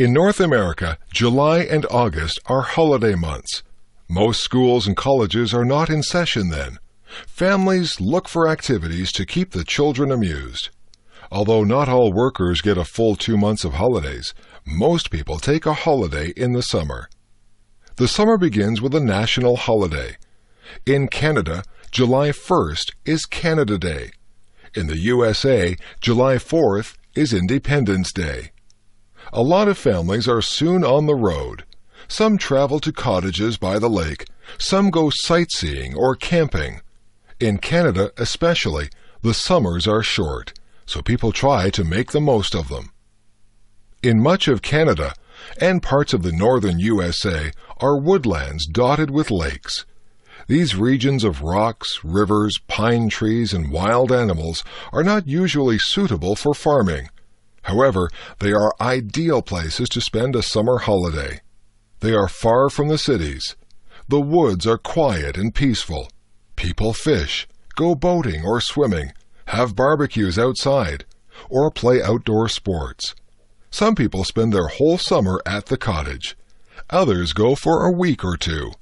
In North America, July and August are holiday months. Most schools and colleges are not in session then. Families look for activities to keep the children amused. Although not all workers get a full 2 months of holidays, most people take a holiday in the summer. The summer begins with a national holiday. In Canada, July 1st is Canada Day. In the USA, July 4th is Independence Day. A lot of families are soon on the road. Some travel to cottages by the lake. Some go sightseeing or camping. In Canada especially, the summers are short, so people try to make the most of them. In much of Canada and parts of the northern USA are woodlands dotted with lakes. These regions of rocks, rivers, pine trees, and wild animals are not usually suitable for farming. However, they are ideal places to spend a summer holiday. They are far from the cities. The woods are quiet and peaceful. People fish, go boating or swimming, have barbecues outside, or play outdoor sports. Some people spend their whole summer at the cottage. Others go for a week or two.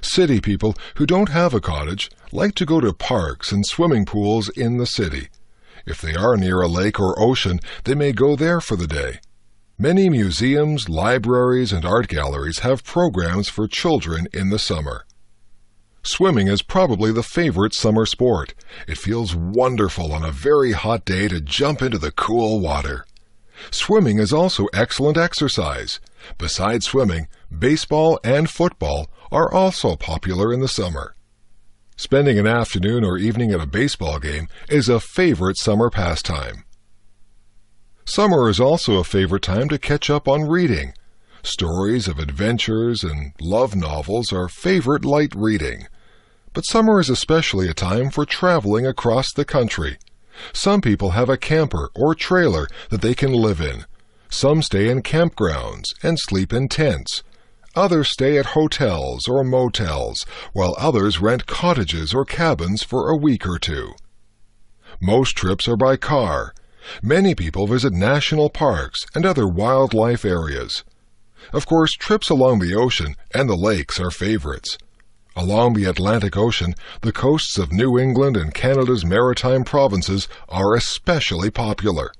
City people who don't have a cottage like to go to parks and swimming pools in the city. If they are near a lake or ocean, they may go there for the day. Many museums, libraries, and art galleries have programs for children in the summer. Swimming is probably the favorite summer sport. It feels wonderful on a very hot day to jump into the cool water. Swimming is also excellent exercise. Besides swimming, baseball and football are also popular in the summer. Spending an afternoon or evening at a baseball game is a favorite summer pastime. Summer is also a favorite time to catch up on reading. Stories of adventures and love novels are favorite light reading. But summer is especially a time for traveling across the country. Some people have a camper or trailer that they can live in. Some stay in campgrounds and sleep in tents. Others stay at hotels or motels, while others rent cottages or cabins for a week or two. Most trips are by car. Many people visit national parks and other wildlife areas. Of course, trips along the ocean and the lakes are favorites. Along the Atlantic Ocean, the coasts of New England and Canada's maritime provinces are especially popular.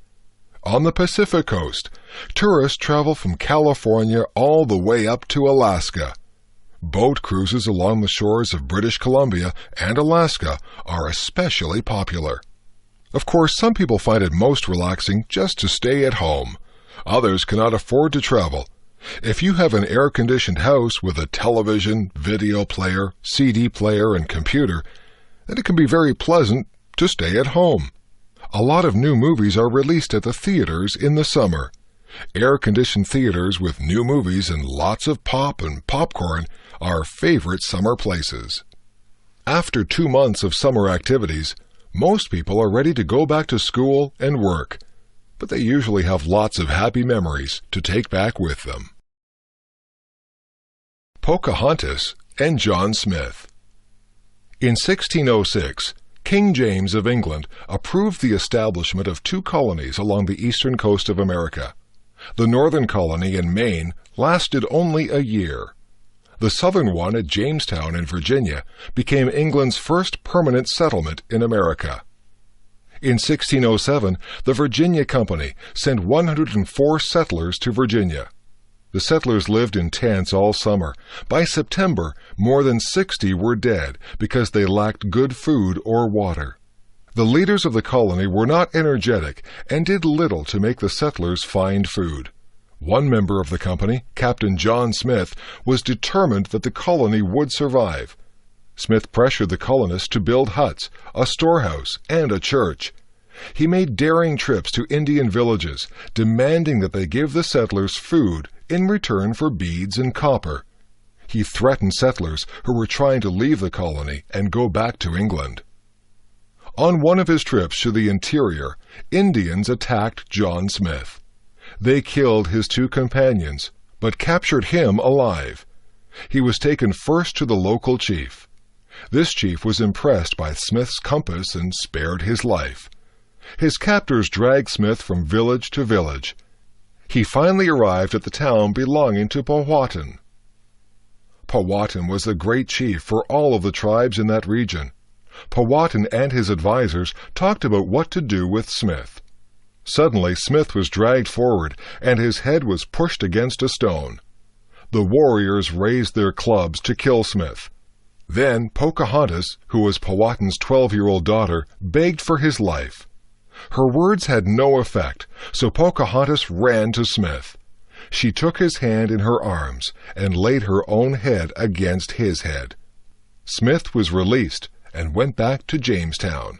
On the Pacific coast, tourists travel from California all the way up to Alaska. Boat cruises along the shores of British Columbia and Alaska are especially popular. Of course, some people find it most relaxing just to stay at home. Others cannot afford to travel. If you have an air-conditioned house with a television, video player, CD player, and computer, then it can be very pleasant to stay at home. A lot of new movies are released at the theaters in the summer. Air-conditioned theaters with new movies and lots of pop and popcorn are favorite summer places. After 2 months of summer activities, most people are ready to go back to school and work, but they usually have lots of happy memories to take back with them. Pocahontas and John Smith. In 1606, King James of England approved the establishment of 2 colonies along the eastern coast of America. The northern colony in Maine lasted only a year. The southern one at Jamestown in Virginia became England's first permanent settlement in America. In 1607, the Virginia Company sent 104 settlers to Virginia. The settlers lived in tents all summer. By September, more than 60 were dead because they lacked good food or water. The leaders of the colony were not energetic and did little to make the settlers find food. One member of the company, Captain John Smith, was determined that the colony would survive. Smith pressured the colonists to build huts, a storehouse, and a church. He made daring trips to Indian villages, demanding that they give the settlers food in return for beads and copper. He threatened settlers who were trying to leave the colony and go back to England. On one of his trips to the interior, Indians attacked John Smith. They killed his 2 companions, but captured him alive. He was taken first to the local chief. This chief was impressed by Smith's compass and spared his life. His captors dragged Smith from village to village. he finally arrived at the town belonging to Powhatan. Powhatan was the great chief for all of the tribes in that region. Powhatan and his advisers talked about what to do with Smith. Suddenly, Smith was dragged forward, and his head was pushed against a stone. The warriors raised their clubs to kill Smith. Then Pocahontas, who was Powhatan's 12-year-old daughter, begged for his life. Her words had no effect, so Pocahontas ran to Smith. She took his hand in her arms and laid her own head against his head. Smith was released and went back to Jamestown.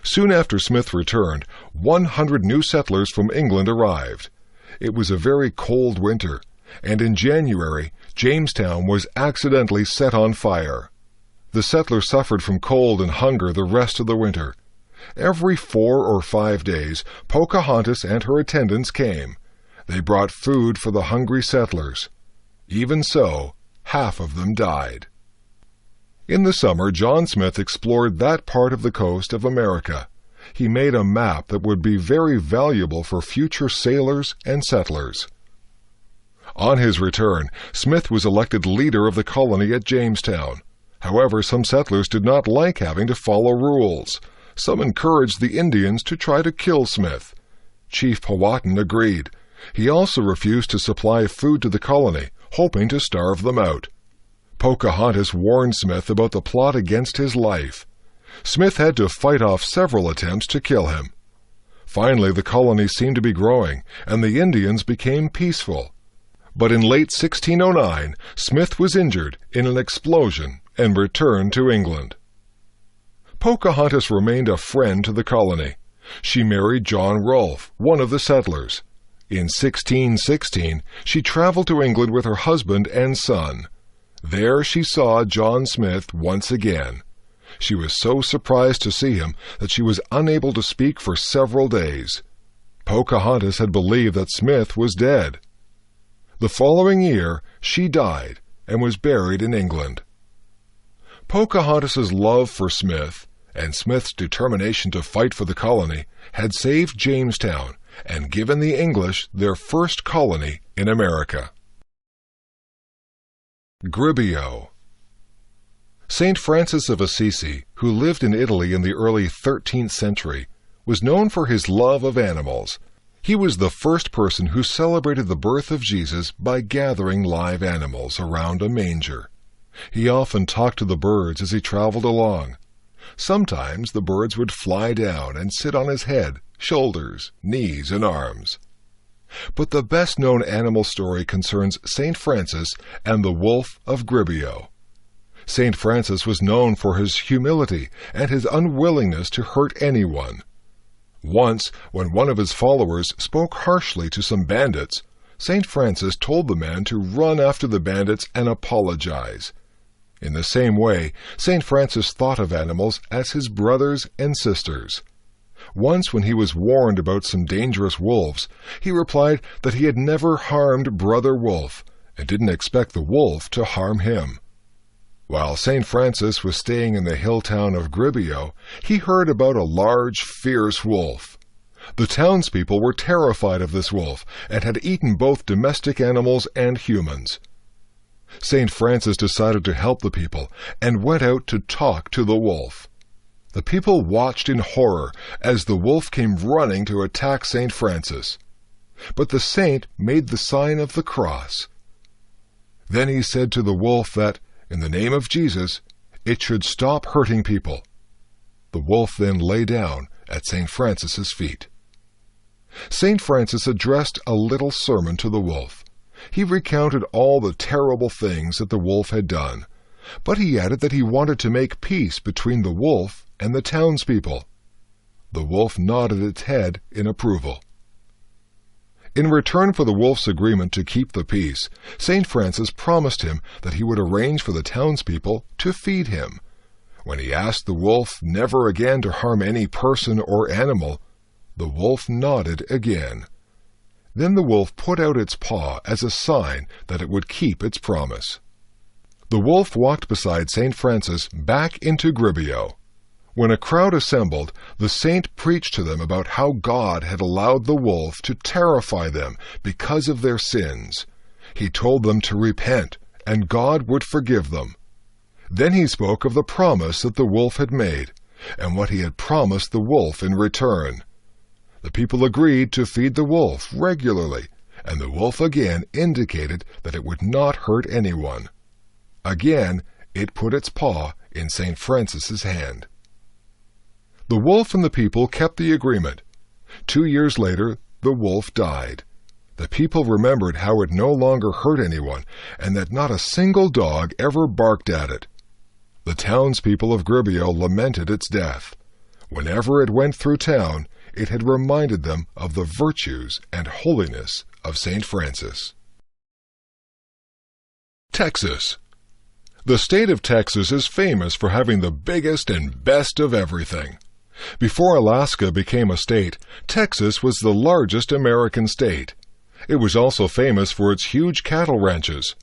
Soon after Smith returned, 100 new settlers from England arrived. It was a very cold winter, and in January, Jamestown was accidentally set on fire. The settlers suffered from cold and hunger the rest of the winter. Every 4 or 5 days, Pocahontas and her attendants came. They brought food for the hungry settlers. Even so, half of them died. In the summer, John Smith explored that part of the coast of America. He made a map that would be very valuable for future sailors and settlers. On his return, Smith was elected leader of the colony at Jamestown. However, some settlers did not like having to follow rules. Some encouraged the Indians to try to kill Smith. Chief Powhatan agreed. He also refused to supply food to the colony, hoping to starve them out. Pocahontas warned Smith about the plot against his life. Smith had to fight off several attempts to kill him. Finally, the colony seemed to be growing, and the Indians became peaceful. But in late 1609, Smith was injured in an explosion and returned to England. Pocahontas remained a friend to the colony. She married John Rolfe, one of the settlers. In 1616, she traveled to England with her husband and son. There she saw John Smith once again. She was so surprised to see him that she was unable to speak for several days. Pocahontas had believed that Smith was dead. The following year, she died and was buried in England. Pocahontas's love for Smith and Smith's determination to fight for the colony had saved Jamestown and given the English their first colony in America. Gribbio. Saint Francis of Assisi, who lived in Italy in the early 13th century, was known for his love of animals. He was the first person who celebrated the birth of Jesus by gathering live animals around a manger. He often talked to the birds as he traveled along. Sometimes the birds would fly down and sit on his head, shoulders, knees, and arms. But the best-known animal story concerns Saint Francis and the wolf of Gribbio. Saint Francis was known for his humility and his unwillingness to hurt anyone. Once, when one of his followers spoke harshly to some bandits, Saint Francis told the man to run after the bandits and apologize. In the same way, Saint Francis thought of animals as his brothers and sisters. Once when he was warned about some dangerous wolves, he replied that he had never harmed Brother Wolf and didn't expect the wolf to harm him. While St. Francis was staying in the hill town of Gribbio, he heard about a large, fierce wolf. The townspeople were terrified of this wolf and had eaten both domestic animals and humans. St. Francis decided to help the people and went out to talk to the wolf. The people watched in horror as the wolf came running to attack St. Francis. But the saint made the sign of the cross. Then he said to the wolf that, in the name of Jesus, it should stop hurting people. The wolf then lay down at St. Francis's feet. St. Francis addressed a little sermon to the wolf. He recounted all the terrible things that the wolf had done, but he added that he wanted to make peace between the wolf and the townspeople. The wolf nodded its head in approval. In return for the wolf's agreement to keep the peace, St. Francis promised him that he would arrange for the townspeople to feed him. When he asked the wolf never again to harm any person or animal, the wolf nodded again. Then the wolf put out its paw as a sign that it would keep its promise. The wolf walked beside St. Francis back into Gribbio. When a crowd assembled, the saint preached to them about how God had allowed the wolf to terrify them because of their sins. He told them to repent, and God would forgive them. Then he spoke of the promise that the wolf had made, and what he had promised the wolf in return. The people agreed to feed the wolf regularly, and the wolf again indicated that it would not hurt anyone. Again, it put its paw in St. Francis's hand. The wolf and the people kept the agreement. 2 years later, the wolf died. The people remembered how it no longer hurt anyone, and that not a single dog ever barked at it. The townspeople of Gubbio lamented its death. Whenever it went through town, it had reminded them of the virtues and holiness of St. Francis. Texas. The state of Texas is famous for having the biggest and best of everything. Before Alaska became a state, Texas was the largest American state. It was also famous for its huge cattle ranches.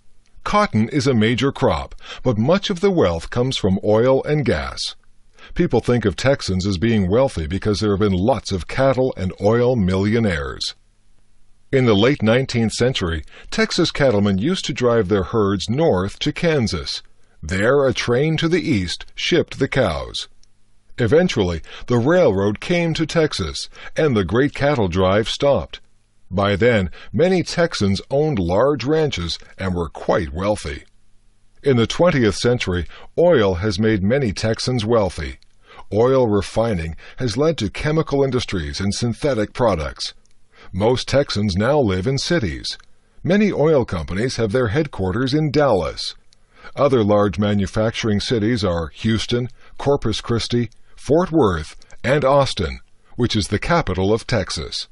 Cotton is a major crop, but much of the wealth comes from oil and gas. People think of Texans as being wealthy because there have been lots of cattle and oil millionaires. In the late 19th century, Texas cattlemen used to drive their herds north to Kansas. There, a train to the east shipped the cows. Eventually, the railroad came to Texas, and the great cattle drive stopped. By then, many Texans owned large ranches and were quite wealthy. In the 20th century, oil has made many Texans wealthy. Oil refining has led to chemical industries and synthetic products. Most Texans now live in cities. Many oil companies have their headquarters in Dallas. Other large manufacturing cities are Houston, Corpus Christi, Fort Worth, and Austin, which is the capital of Texas.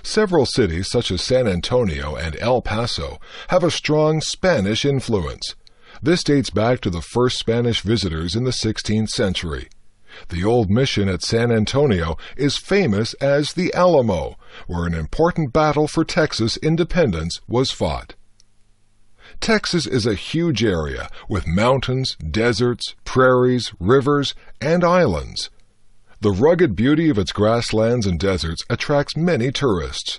Several cities, such as San Antonio and El Paso, have a strong Spanish influence. This dates back to the first Spanish visitors in the 16th century. The old mission at San Antonio is famous as the Alamo, where an important battle for Texas independence was fought. Texas is a huge area with mountains, deserts, prairies, rivers, and islands. The rugged beauty of its grasslands and deserts attracts many tourists.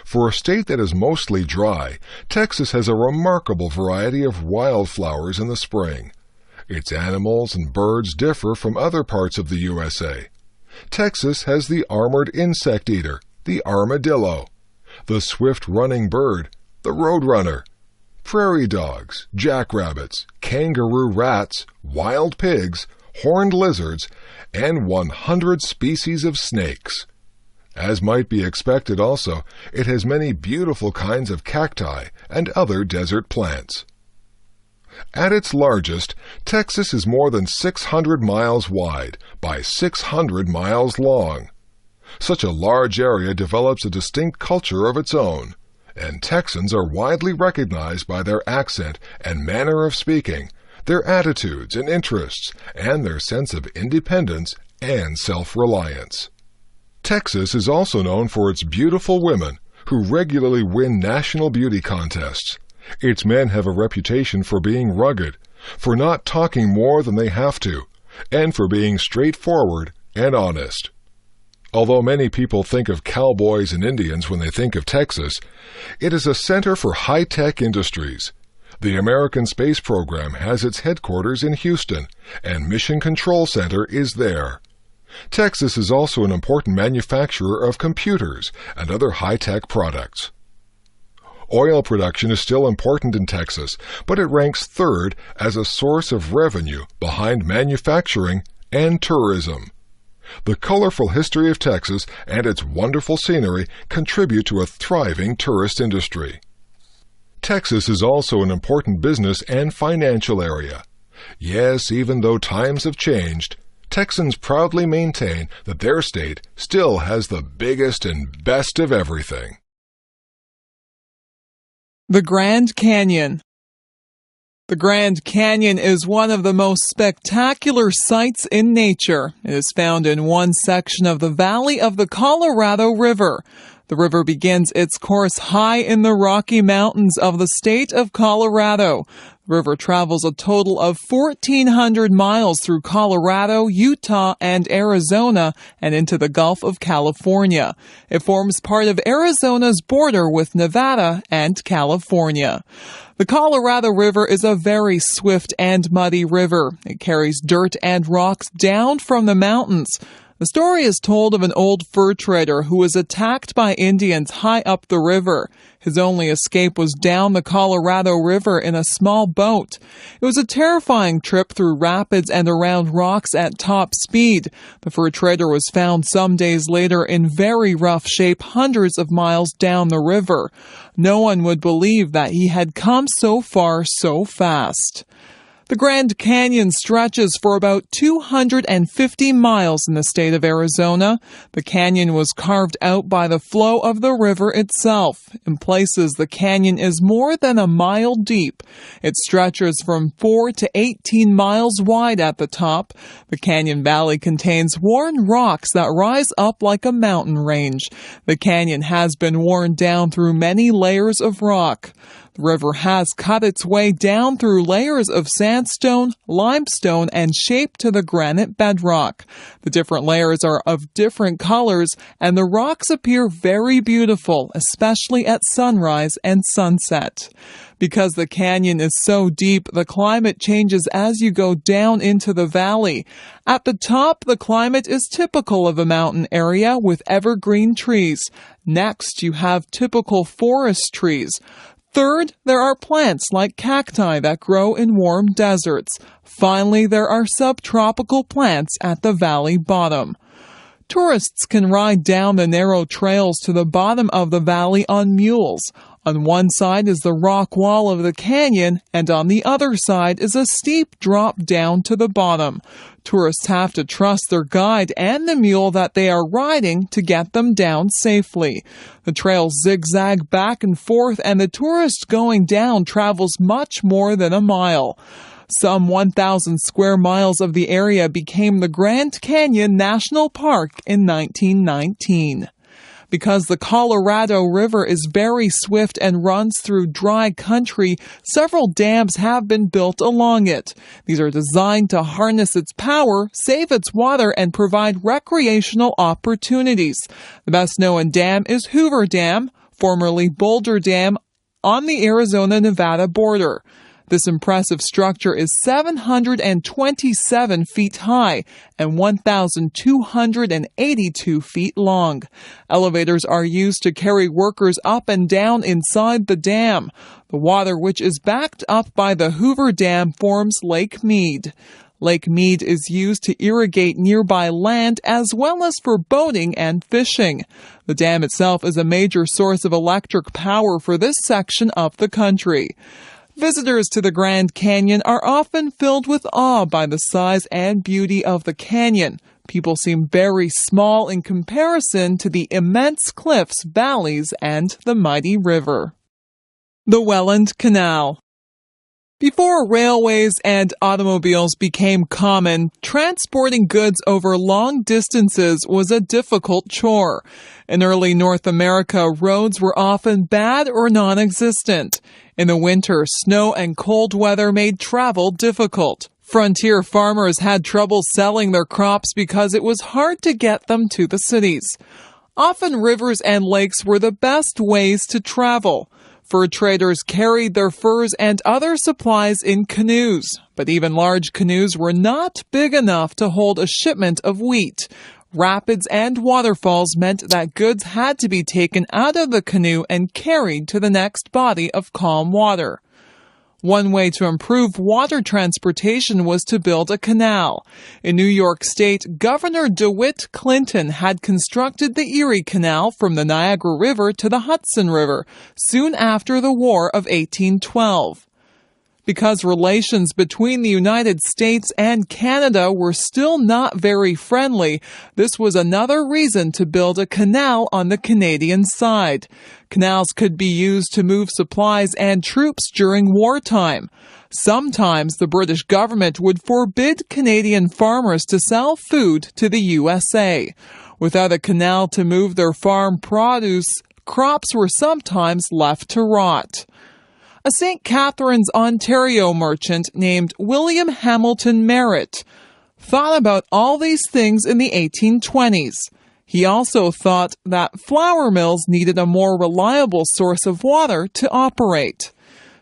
For a state that is mostly dry, Texas has a remarkable variety of wildflowers in the spring. Its animals and birds differ from other parts of the USA. Texas has the armored insect eater, the armadillo, the swift-running bird, the roadrunner, prairie dogs, jackrabbits, kangaroo rats, wild pigs, horned lizards, and 100 species of snakes. As might be expected also, it has many beautiful kinds of cacti and other desert plants. At its largest, Texas is more than 600 miles wide by 600 miles long. Such a large area develops a distinct culture of its own, and Texans are widely recognized by their accent and manner of speaking, their attitudes and interests, and their sense of independence and self-reliance. Texas is also known for its beautiful women, who regularly win national beauty contests. Its men have a reputation for being rugged, for not talking more than they have to, and for being straightforward and honest. Although many people think of cowboys and Indians when they think of Texas, it is a center for high-tech industries. The American Space Program has its headquarters in Houston, and Mission Control Center is there. Texas is also an important manufacturer of computers and other high-tech products. Oil production is still important in Texas, but it ranks third as a source of revenue behind manufacturing and tourism. The colorful history of Texas and its wonderful scenery contribute to a thriving tourist industry. Texas is also an important business and financial area. Yes, even though times have changed, Texans proudly maintain that their state still has the biggest and best of everything. The Grand Canyon. The Grand Canyon is one of the most spectacular sights in nature. It is found in one section of the valley of the Colorado River. The river begins its course high in the Rocky Mountains of the state of Colorado. The river travels a total of 1,400 miles through Colorado, Utah, and Arizona and into the Gulf of California. It forms part of Arizona's border with Nevada and California. The Colorado River is a very swift and muddy river. It carries dirt and rocks down from the mountains. The story is told of an old fur trader who was attacked by Indians high up the river. His only escape was down the Colorado River in a small boat. It was a terrifying trip through rapids and around rocks at top speed. The fur trader was found some days later in very rough shape hundreds of miles down the river. No one would believe that he had come so far so fast. The Grand Canyon stretches for about 250 miles in the state of Arizona. The canyon was carved out by the flow of the river itself. In places, the canyon is more than a mile deep. It stretches from 4 to 18 miles wide at the top. The canyon valley contains worn rocks that rise up like a mountain range. The canyon has been worn down through many layers of rock. The river has cut its way down through layers of sandstone, limestone, and shaped to the granite bedrock. The different layers are of different colors, and the rocks appear very beautiful, especially at sunrise and sunset. Because the canyon is so deep, the climate changes as you go down into the valley. At the top, the climate is typical of a mountain area with evergreen trees. Next, you have typical forest trees. Third, there are plants like cacti that grow in warm deserts. Finally, there are subtropical plants at the valley bottom. Tourists can ride down the narrow trails to the bottom of the valley on mules. On one side is the rock wall of the canyon, and on the other side is a steep drop down to the bottom. Tourists have to trust their guide and the mule that they are riding to get them down safely. The trails zigzag back and forth, and the tourist going down travels much more than a mile. Some 1,000 square miles of the area became the Grand Canyon National Park in 1919. Because the Colorado River is very swift and runs through dry country, several dams have been built along it. These are designed to harness its power, save its water, and provide recreational opportunities. The best-known dam is Hoover Dam, formerly Boulder Dam, on the Arizona-Nevada border. This impressive structure is 727 feet high and 1,282 feet long. Elevators are used to carry workers up and down inside the dam. The water, which is backed up by the Hoover Dam, forms Lake Mead. Lake Mead is used to irrigate nearby land as well as for boating and fishing. The dam itself is a major source of electric power for this section of the country. Visitors to the Grand Canyon are often filled with awe by the size and beauty of the canyon. People seem very small in comparison to the immense cliffs, valleys, and the mighty river. The Welland Canal. Before railways and automobiles became common, transporting goods over long distances was a difficult chore. In early North America, roads were often bad or non-existent. In the winter, snow and cold weather made travel difficult. Frontier farmers had trouble selling their crops because it was hard to get them to the cities. Often rivers and lakes were the best ways to travel. Fur traders carried their furs and other supplies in canoes, but even large canoes were not big enough to hold a shipment of wheat. Rapids and waterfalls meant that goods had to be taken out of the canoe and carried to the next body of calm water. One way to improve water transportation was to build a canal. In New York State, Governor DeWitt Clinton had constructed the Erie Canal from the Niagara River to the Hudson River, soon after the War of 1812. Because relations between the United States and Canada were still not very friendly, this was another reason to build a canal on the Canadian side. Canals could be used to move supplies and troops during wartime. Sometimes the British government would forbid Canadian farmers to sell food to the USA. Without a canal to move their farm produce, crops were sometimes left to rot. A St. Catharines, Ontario merchant named William Hamilton Merritt thought about all these things in the 1820s. He also thought that flour mills needed a more reliable source of water to operate.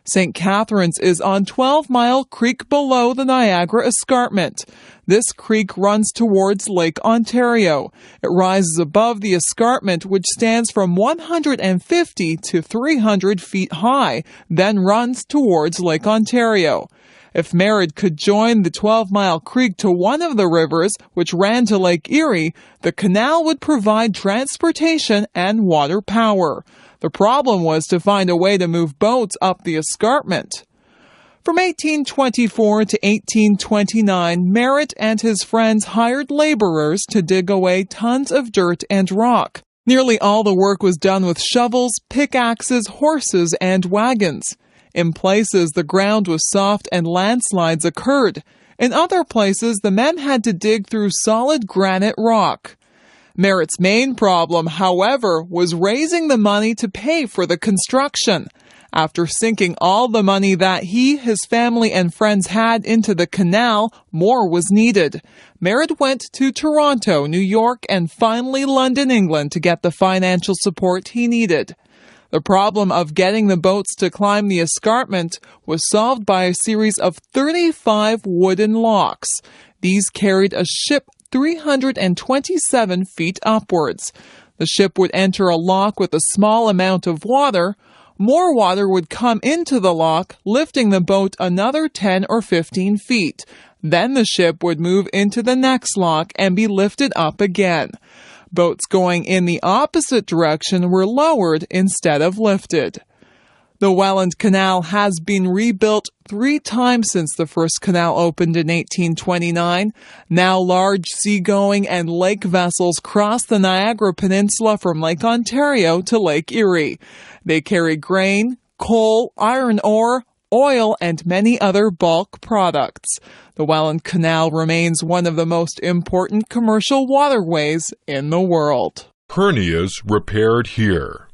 St. Catharines is on 12 Mile Creek below the Niagara Escarpment. This creek runs towards Lake Ontario. It rises above the escarpment, which stands from 150 to 300 feet high, then runs towards Lake Ontario. If Merritt could join the 12-mile creek to one of the rivers, which ran to Lake Erie, the canal would provide transportation and water power. The problem was to find a way to move boats up the escarpment. From 1824 to 1829, Merritt and his friends hired laborers to dig away tons of dirt and rock. Nearly all the work was done with shovels, pickaxes, horses, and wagons. In places, the ground was soft and landslides occurred. In other places, the men had to dig through solid granite rock. Merritt's main problem, however, was raising the money to pay for the construction. After sinking all the money that he, his family, and friends had into the canal, more was needed. Merritt went to Toronto, New York, and finally London, England, to get the financial support he needed. The problem of getting the boats to climb the escarpment was solved by a series of 35 wooden locks. These carried a ship 327 feet upwards. The ship would enter a lock with a small amount of water. More water would come into the lock, lifting the boat another 10 or 15 feet. Then the ship would move into the next lock and be lifted up again. Boats going in the opposite direction were lowered instead of lifted. The Welland Canal has been rebuilt 3 times since the first canal opened in 1829. Now large seagoing and lake vessels cross the Niagara Peninsula from Lake Ontario to Lake Erie. They carry grain, coal, iron ore, oil, and many other bulk products. The Welland Canal remains one of the most important commercial waterways in the world. Hernias repaired here.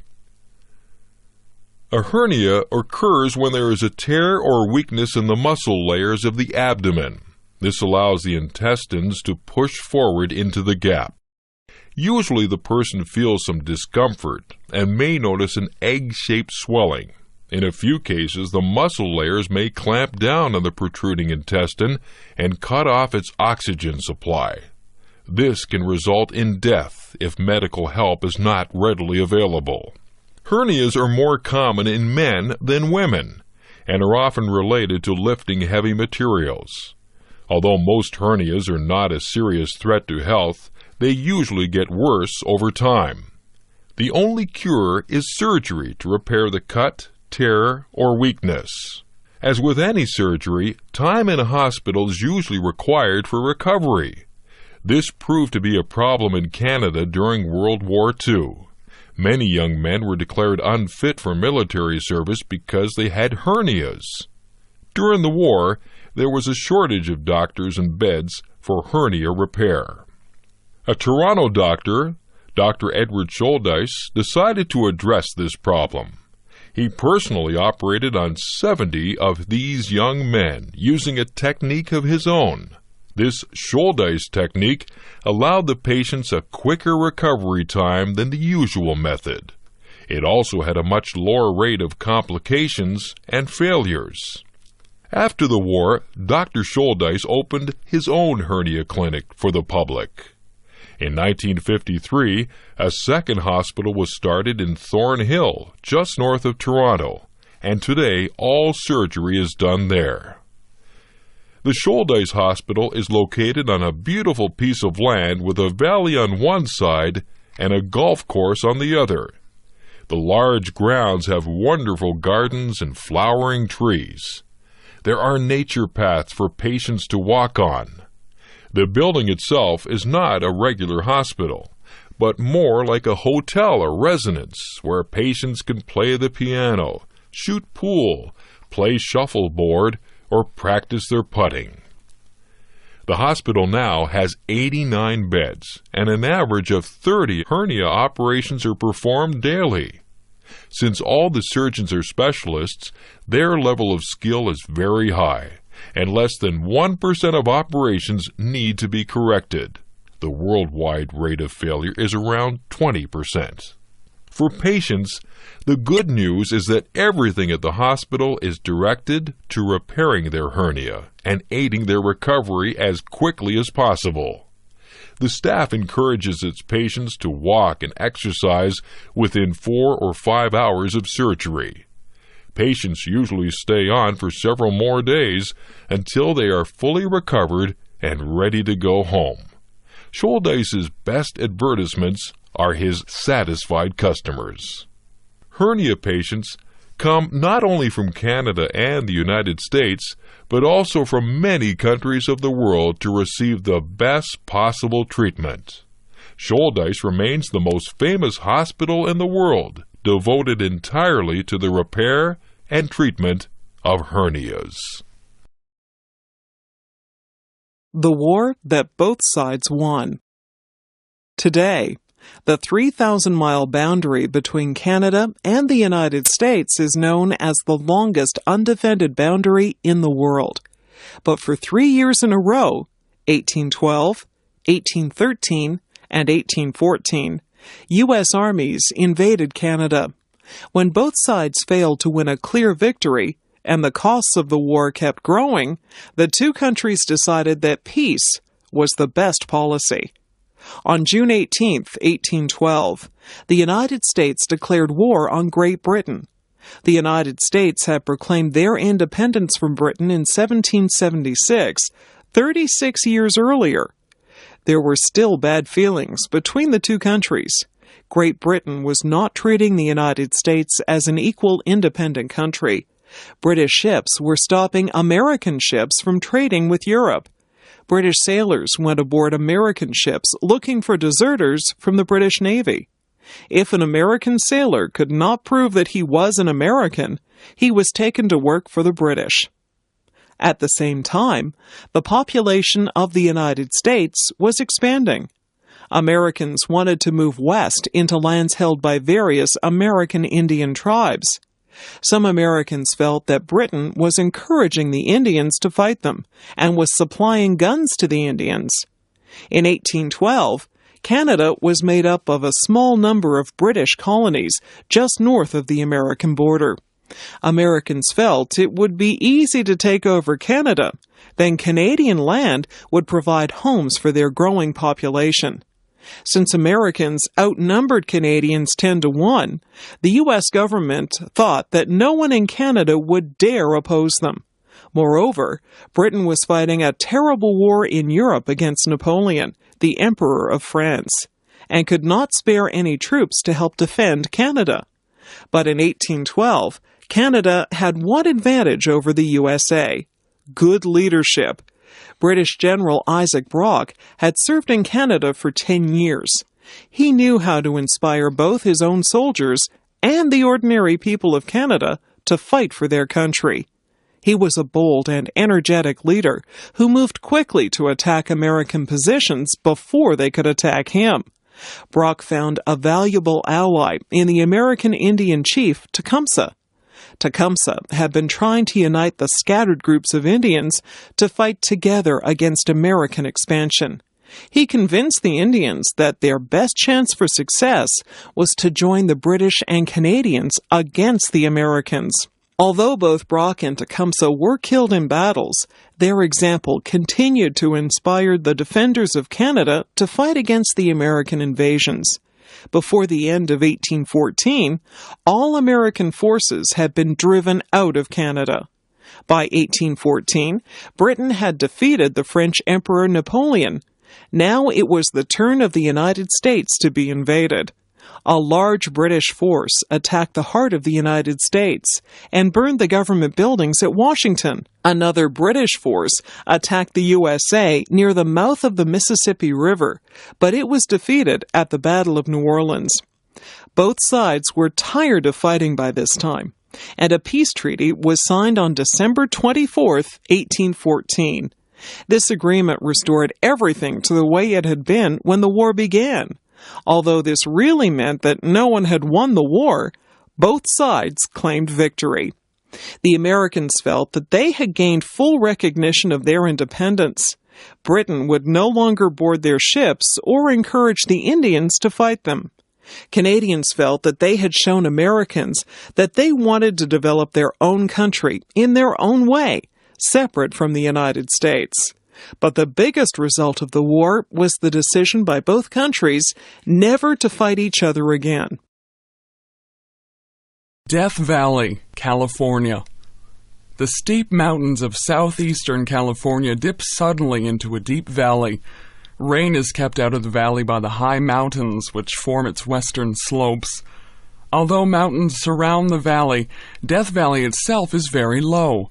A hernia occurs when there is a tear or weakness in the muscle layers of the abdomen. This allows the intestines to push forward into the gap. Usually the person feels some discomfort and may notice an egg-shaped swelling. In a few cases, the muscle layers may clamp down on the protruding intestine and cut off its oxygen supply. This can result in death if medical help is not readily available. Hernias are more common in men than women and are often related to lifting heavy materials. Although most hernias are not a serious threat to health, they usually get worse over time. The only cure is surgery to repair the cut, tear, or weakness. As with any surgery, time in a hospital is usually required for recovery. This proved to be a problem in Canada during World War II. Many young men were declared unfit for military service because they had hernias. During the war, there was a shortage of doctors and beds for hernia repair. A Toronto doctor, Dr. Edward Scholdice, decided to address this problem. He personally operated on 70 of these young men using a technique of his own. This Scholdice technique allowed the patients a quicker recovery time than the usual method. It also had a much lower rate of complications and failures. After the war, Dr. Scholdice opened his own hernia clinic for the public. In 1953, a second hospital was started in Thornhill, just north of Toronto, and today all surgery is done there. The Scholdice Hospital is located on a beautiful piece of land with a valley on one side and a golf course on the other. The large grounds have wonderful gardens and flowering trees. There are nature paths for patients to walk on. The building itself is not a regular hospital, but more like a hotel or residence where patients can play the piano, shoot pool, play shuffleboard, or practice their putting. The hospital now has 89 beds, and an average of 30 hernia operations are performed daily. Since all the surgeons are specialists, their level of skill is very high, and less than 1% of operations need to be corrected. The worldwide rate of failure is around 20%. For patients, the good news is that everything at the hospital is directed to repairing their hernia and aiding their recovery as quickly as possible. The staff encourages its patients to walk and exercise within 4 or 5 hours of surgery. Patients usually stay on for several more days until they are fully recovered and ready to go home. Scholdeis's best advertisements are his satisfied customers. Hernia patients come not only from Canada and the United States, but also from many countries of the world to receive the best possible treatment. Scholdeis remains the most famous hospital in the world, devoted entirely to the repair and treatment of hernias. The war that both sides won. Today, the 3,000-mile boundary between Canada and the United States is known as the longest undefended boundary in the world. But for 3 years in a row, 1812, 1813, and 1814, U.S. armies invaded Canada. When both sides failed to win a clear victory, and the costs of the war kept growing, the two countries decided that peace was the best policy. On June 18, 1812, the United States declared war on Great Britain. The United States had proclaimed their independence from Britain in 1776, 36 years earlier. There were still bad feelings between the two countries. Great Britain was not treating the United States as an equal independent country. British ships were stopping American ships from trading with Europe. British sailors went aboard American ships looking for deserters from the British Navy. If an American sailor could not prove that he was an American, he was taken to work for the British. At the same time, the population of the United States was expanding. Americans wanted to move west into lands held by various American Indian tribes. Some Americans felt that Britain was encouraging the Indians to fight them and was supplying guns to the Indians. In 1812, Canada was made up of a small number of British colonies just north of the American border. Americans felt it would be easy to take over Canada, then Canadian land would provide homes for their growing population. Since Americans outnumbered Canadians 10-1, the U.S. government thought that no one in Canada would dare oppose them. Moreover, Britain was fighting a terrible war in Europe against Napoleon, the Emperor of France, and could not spare any troops to help defend Canada. But in 1812, Canada had one advantage over the USA: good leadership. British General Isaac Brock had served in Canada for 10 years. He knew how to inspire both his own soldiers and the ordinary people of Canada to fight for their country. He was a bold and energetic leader who moved quickly to attack American positions before they could attack him. Brock found a valuable ally in the American Indian chief Tecumseh. Tecumseh had been trying to unite the scattered groups of Indians to fight together against American expansion. He convinced the Indians that their best chance for success was to join the British and Canadians against the Americans. Although both Brock and Tecumseh were killed in battles, their example continued to inspire the defenders of Canada to fight against the American invasions. Before the end of 1814, all American forces had been driven out of Canada. By 1814, Britain had defeated the French Emperor Napoleon. Now it was the turn of the United States to be invaded. A large British force attacked the heart of the United States and burned the government buildings at Washington. Another British force attacked the USA near the mouth of the Mississippi River, but it was defeated at the Battle of New Orleans. Both sides were tired of fighting by this time, and a peace treaty was signed on December 24, 1814. This agreement restored everything to the way it had been when the war began. Although this really meant that no one had won the war, Both sides claimed victory. The Americans felt that they had gained full recognition of their independence. Britain would no longer board their ships or encourage the Indians to fight them. Canadians felt that they had shown Americans that they wanted to develop their own country in their own way, separate from the United States. But the biggest result of the war was the decision by both countries never to fight each other again. Death Valley, California. The steep mountains of southeastern California dip suddenly into a deep valley. Rain is kept out of the valley by the high mountains which form its western slopes. Although mountains surround the valley, Death Valley itself is very low.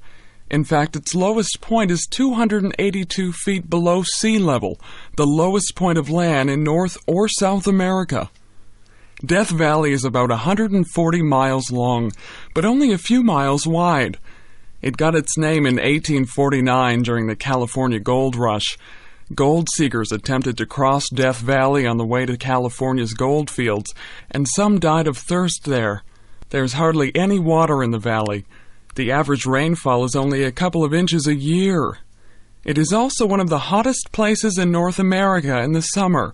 In fact, its lowest point is 282 feet below sea level, the lowest point of land in North or South America. Death Valley is about 140 miles long, but only a few miles wide. It got its name in 1849 during the California Gold Rush. Gold seekers attempted to cross Death Valley on the way to California's gold fields, and some died of thirst there. There's hardly any water in the valley. The average rainfall is only a couple of inches a year. It is also one of the hottest places in North America in the summer.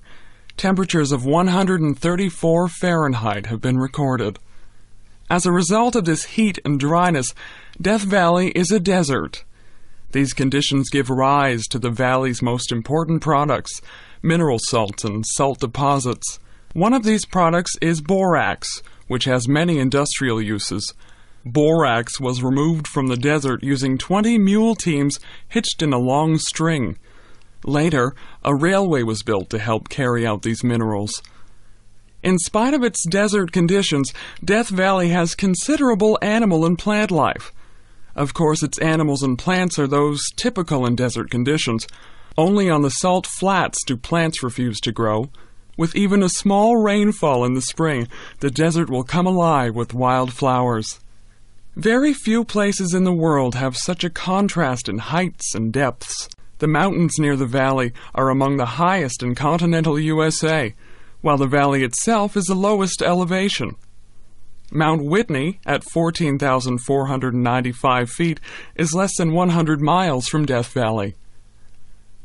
Temperatures of 134 Fahrenheit have been recorded. As a result of this heat and dryness, Death Valley is a desert. These conditions give rise to the valley's most important products, mineral salts and salt deposits. One of these products is borax, which has many industrial uses. Borax was removed from the desert using 20 mule teams hitched in a long string. Later, a railway was built to help carry out these minerals. In spite of its desert conditions, Death Valley has considerable animal and plant life. Of course, its animals and plants are those typical in desert conditions. Only on the salt flats do plants refuse to grow. With even a small rainfall in the spring, the desert will come alive with wild flowers. Very few places in the world have such a contrast in heights and depths. The mountains near the valley are among the highest in continental USA, while the valley itself is the lowest elevation. Mount Whitney, at 14,495 feet, is less than 100 miles from Death Valley.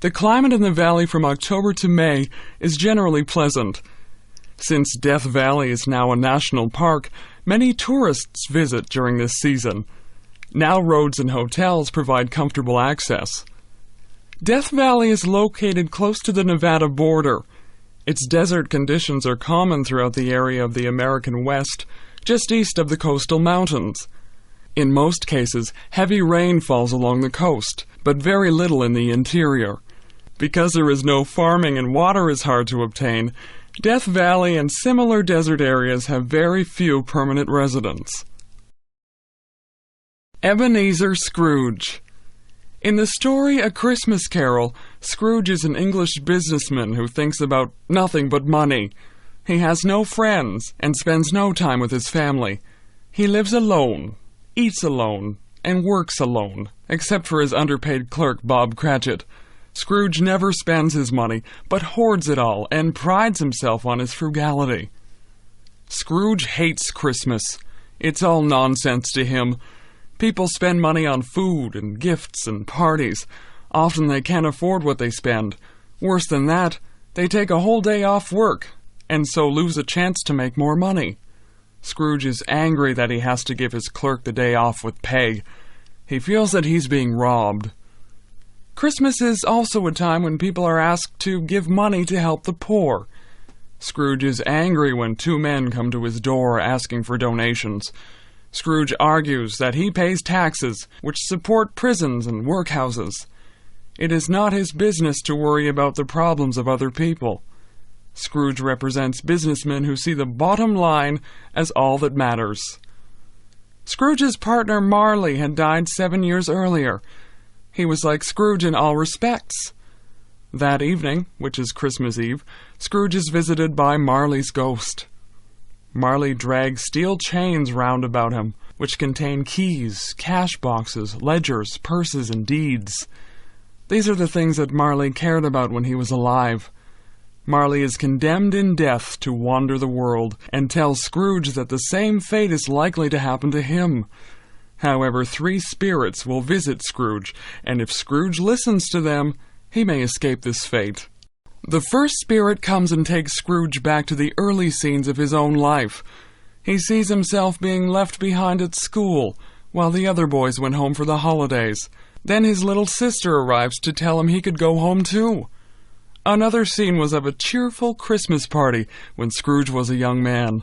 The climate in the valley from October to May is generally pleasant. Since Death Valley is now a national park, many tourists visit during this season. Now roads and hotels provide comfortable access. Death Valley is located close to the Nevada border. Its desert conditions are common throughout the area of the American West, just east of the coastal mountains. In most cases, heavy rain falls along the coast, but very little in the interior. Because there is no farming and water is hard to obtain, Death Valley and similar desert areas have very few permanent residents. Ebenezer Scrooge. In the story A Christmas Carol, Scrooge is an English businessman who thinks about nothing but money. He has no friends and spends no time with his family. He lives alone, eats alone, and works alone, except for his underpaid clerk Bob Cratchit. Scrooge never spends his money, but hoards it all and prides himself on his frugality. Scrooge hates Christmas. It's all nonsense to him. People spend money on food and gifts and parties. Often they can't afford what they spend. Worse than that, they take a whole day off work, and so lose a chance to make more money. Scrooge is angry that he has to give his clerk the day off with pay. He feels that he's being robbed. Christmas is also a time when people are asked to give money to help the poor. Scrooge is angry when two men come to his door asking for donations. Scrooge argues that he pays taxes, which support prisons and workhouses. It is not his business to worry about the problems of other people. Scrooge represents businessmen who see the bottom line as all that matters. Scrooge's partner Marley had died 7 years earlier. He was like Scrooge in all respects. That evening, which is Christmas Eve, Scrooge is visited by Marley's ghost. Marley drags steel chains round about him, which contain keys, cash boxes, ledgers, purses, and deeds. These are the things that Marley cared about when he was alive. Marley is condemned in death to wander the world and tells Scrooge that the same fate is likely to happen to him. However, 3 spirits will visit Scrooge, and if Scrooge listens to them, he may escape this fate. The first spirit comes and takes Scrooge back to the early scenes of his own life. He sees himself being left behind at school, while the other boys went home for the holidays. Then his little sister arrives to tell him he could go home too. Another scene was of a cheerful Christmas party when Scrooge was a young man.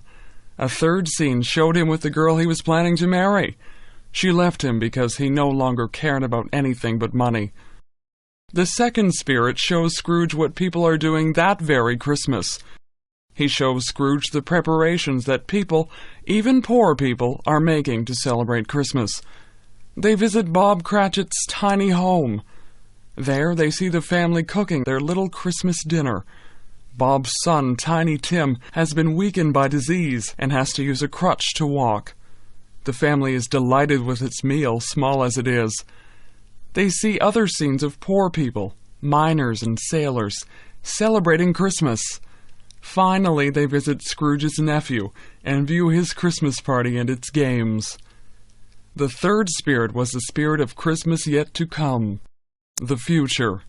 A third scene showed him with the girl he was planning to marry. She left him because he no longer cared about anything but money. The second spirit shows Scrooge what people are doing that very Christmas. He shows Scrooge the preparations that people, even poor people, are making to celebrate Christmas. They visit Bob Cratchit's tiny home. There they see the family cooking their little Christmas dinner. Bob's son, Tiny Tim, has been weakened by disease and has to use a crutch to walk. The family is delighted with its meal, small as it is. They see other scenes of poor people, miners and sailors, celebrating Christmas. Finally, they visit Scrooge's nephew and view his Christmas party and its games. The third spirit was the spirit of Christmas yet to come. The future.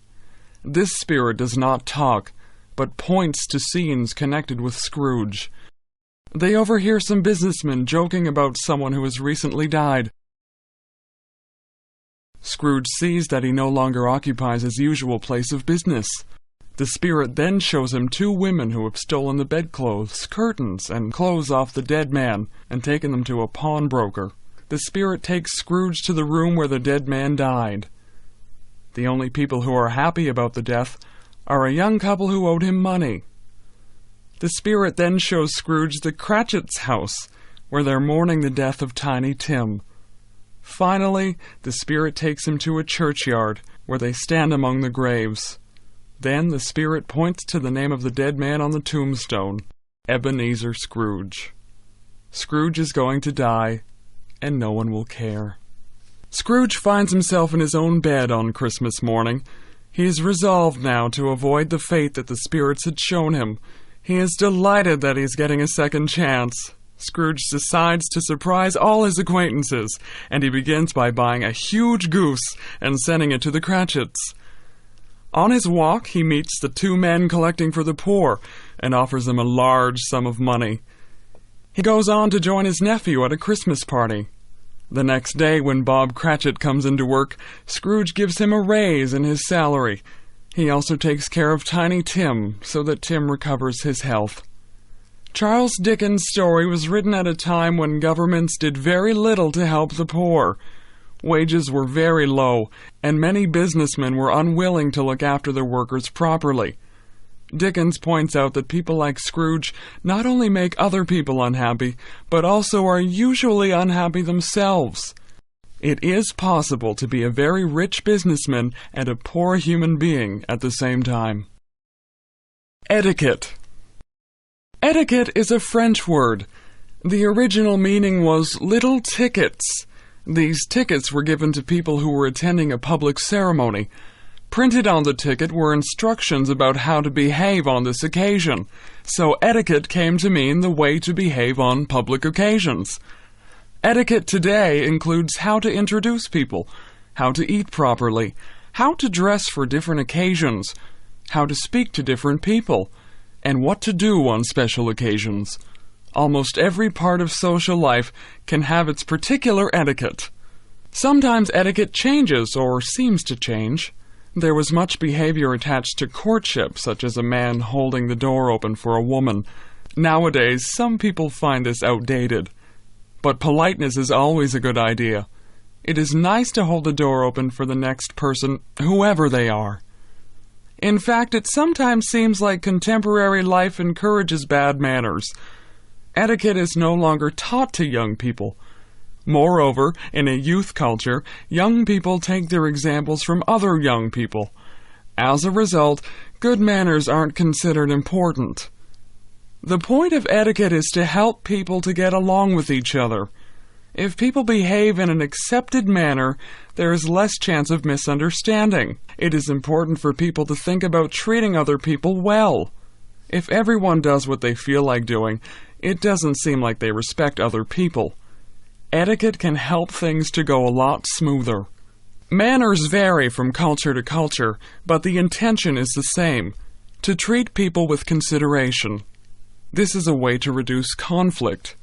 This spirit does not talk, but points to scenes connected with Scrooge. They overhear some businessmen joking about someone who has recently died. Scrooge sees that he no longer occupies his usual place of business. The spirit then shows him 2 women who have stolen the bedclothes, curtains, and clothes off the dead man and taken them to a pawnbroker. The spirit takes Scrooge to the room where the dead man died. The only people who are happy about the death are a young couple who owed him money. The spirit then shows Scrooge the Cratchit's house, where they're mourning the death of Tiny Tim. Finally, the spirit takes him to a churchyard, where they stand among the graves. Then the spirit points to the name of the dead man on the tombstone, Ebenezer Scrooge. Scrooge is going to die, and no one will care. Scrooge finds himself in his own bed on Christmas morning. He is resolved now to avoid the fate that the spirits had shown him. He is delighted that he is getting a second chance. Scrooge decides to surprise all his acquaintances, and he begins by buying a huge goose and sending it to the Cratchits. On his walk, he meets the 2 men collecting for the poor and offers them a large sum of money. He goes on to join his nephew at a Christmas party. The next day, when Bob Cratchit comes into work, Scrooge gives him a raise in his salary. He also takes care of Tiny Tim so that Tim recovers his health. Charles Dickens' story was written at a time when governments did very little to help the poor. Wages were very low, and many businessmen were unwilling to look after their workers properly. Dickens points out that people like Scrooge not only make other people unhappy, but also are usually unhappy themselves. It is possible to be a very rich businessman and a poor human being at the same time. Etiquette. Etiquette is a French word. The original meaning was little tickets. These tickets were given to people who were attending a public ceremony. Printed on the ticket were instructions about how to behave on this occasion, so etiquette came to mean the way to behave on public occasions. Etiquette today includes how to introduce people, how to eat properly, how to dress for different occasions, how to speak to different people, and what to do on special occasions. Almost every part of social life can have its particular etiquette. Sometimes etiquette changes or seems to change. There was much behavior attached to courtship, such as a man holding the door open for a woman. Nowadays, some people find this outdated. But politeness is always a good idea. It is nice to hold the door open for the next person, whoever they are. In fact, it sometimes seems like contemporary life encourages bad manners. Etiquette is no longer taught to young people. Moreover, in a youth culture, young people take their examples from other young people. As a result, good manners aren't considered important. The point of etiquette is to help people to get along with each other. If people behave in an accepted manner, there is less chance of misunderstanding. It is important for people to think about treating other people well. If everyone does what they feel like doing, it doesn't seem like they respect other people. Etiquette can help things to go a lot smoother. Manners vary from culture to culture, but the intention is the same: to treat people with consideration. This is a way to reduce conflict.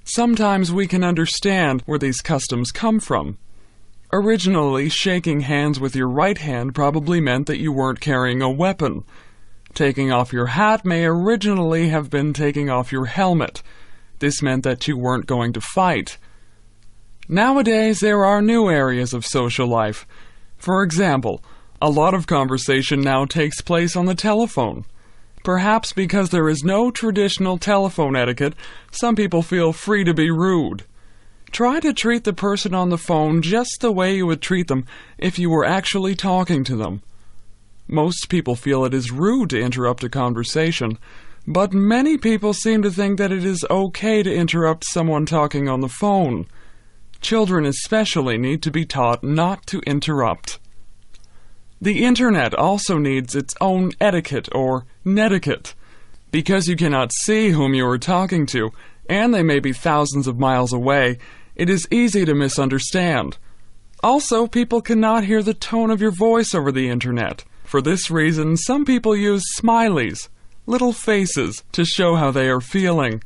Sometimes we can understand where these customs come from. Originally, shaking hands with your right hand probably meant that you weren't carrying a weapon. Taking off your hat may originally have been taking off your helmet. This meant that you weren't going to fight. Nowadays, there are new areas of social life. For example, a lot of conversation now takes place on the telephone. Perhaps because there is no traditional telephone etiquette, some people feel free to be rude. Try to treat the person on the phone just the way you would treat them if you were actually talking to them. Most people feel it is rude to interrupt a conversation, but many people seem to think that it is okay to interrupt someone talking on the phone. Children especially need to be taught not to interrupt. The Internet also needs its own etiquette or netiquette. Because you cannot see whom you are talking to, and they may be thousands of miles away, it is easy to misunderstand. Also, people cannot hear the tone of your voice over the Internet. For this reason, some people use smileys, little faces, to show how they are feeling.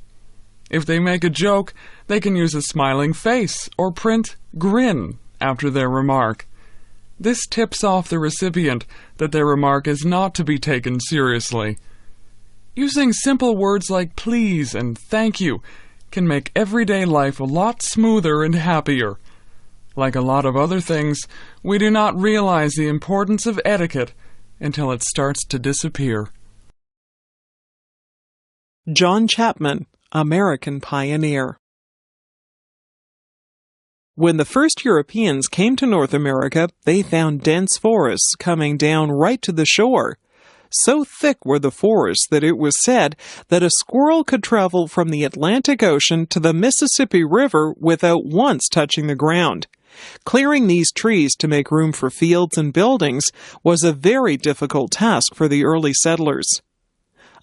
If they make a joke, they can use a smiling face or print "grin" after their remark. This tips off the recipient that their remark is not to be taken seriously. Using simple words like please and thank you can make everyday life a lot smoother and happier. Like a lot of other things, we do not realize the importance of etiquette until it starts to disappear. John Chapman, American pioneer. When the first Europeans came to North America, they found dense forests coming down right to the shore. So thick were the forests that it was said that a squirrel could travel from the Atlantic Ocean to the Mississippi River without once touching the ground. Clearing these trees to make room for fields and buildings was a very difficult task for the early settlers.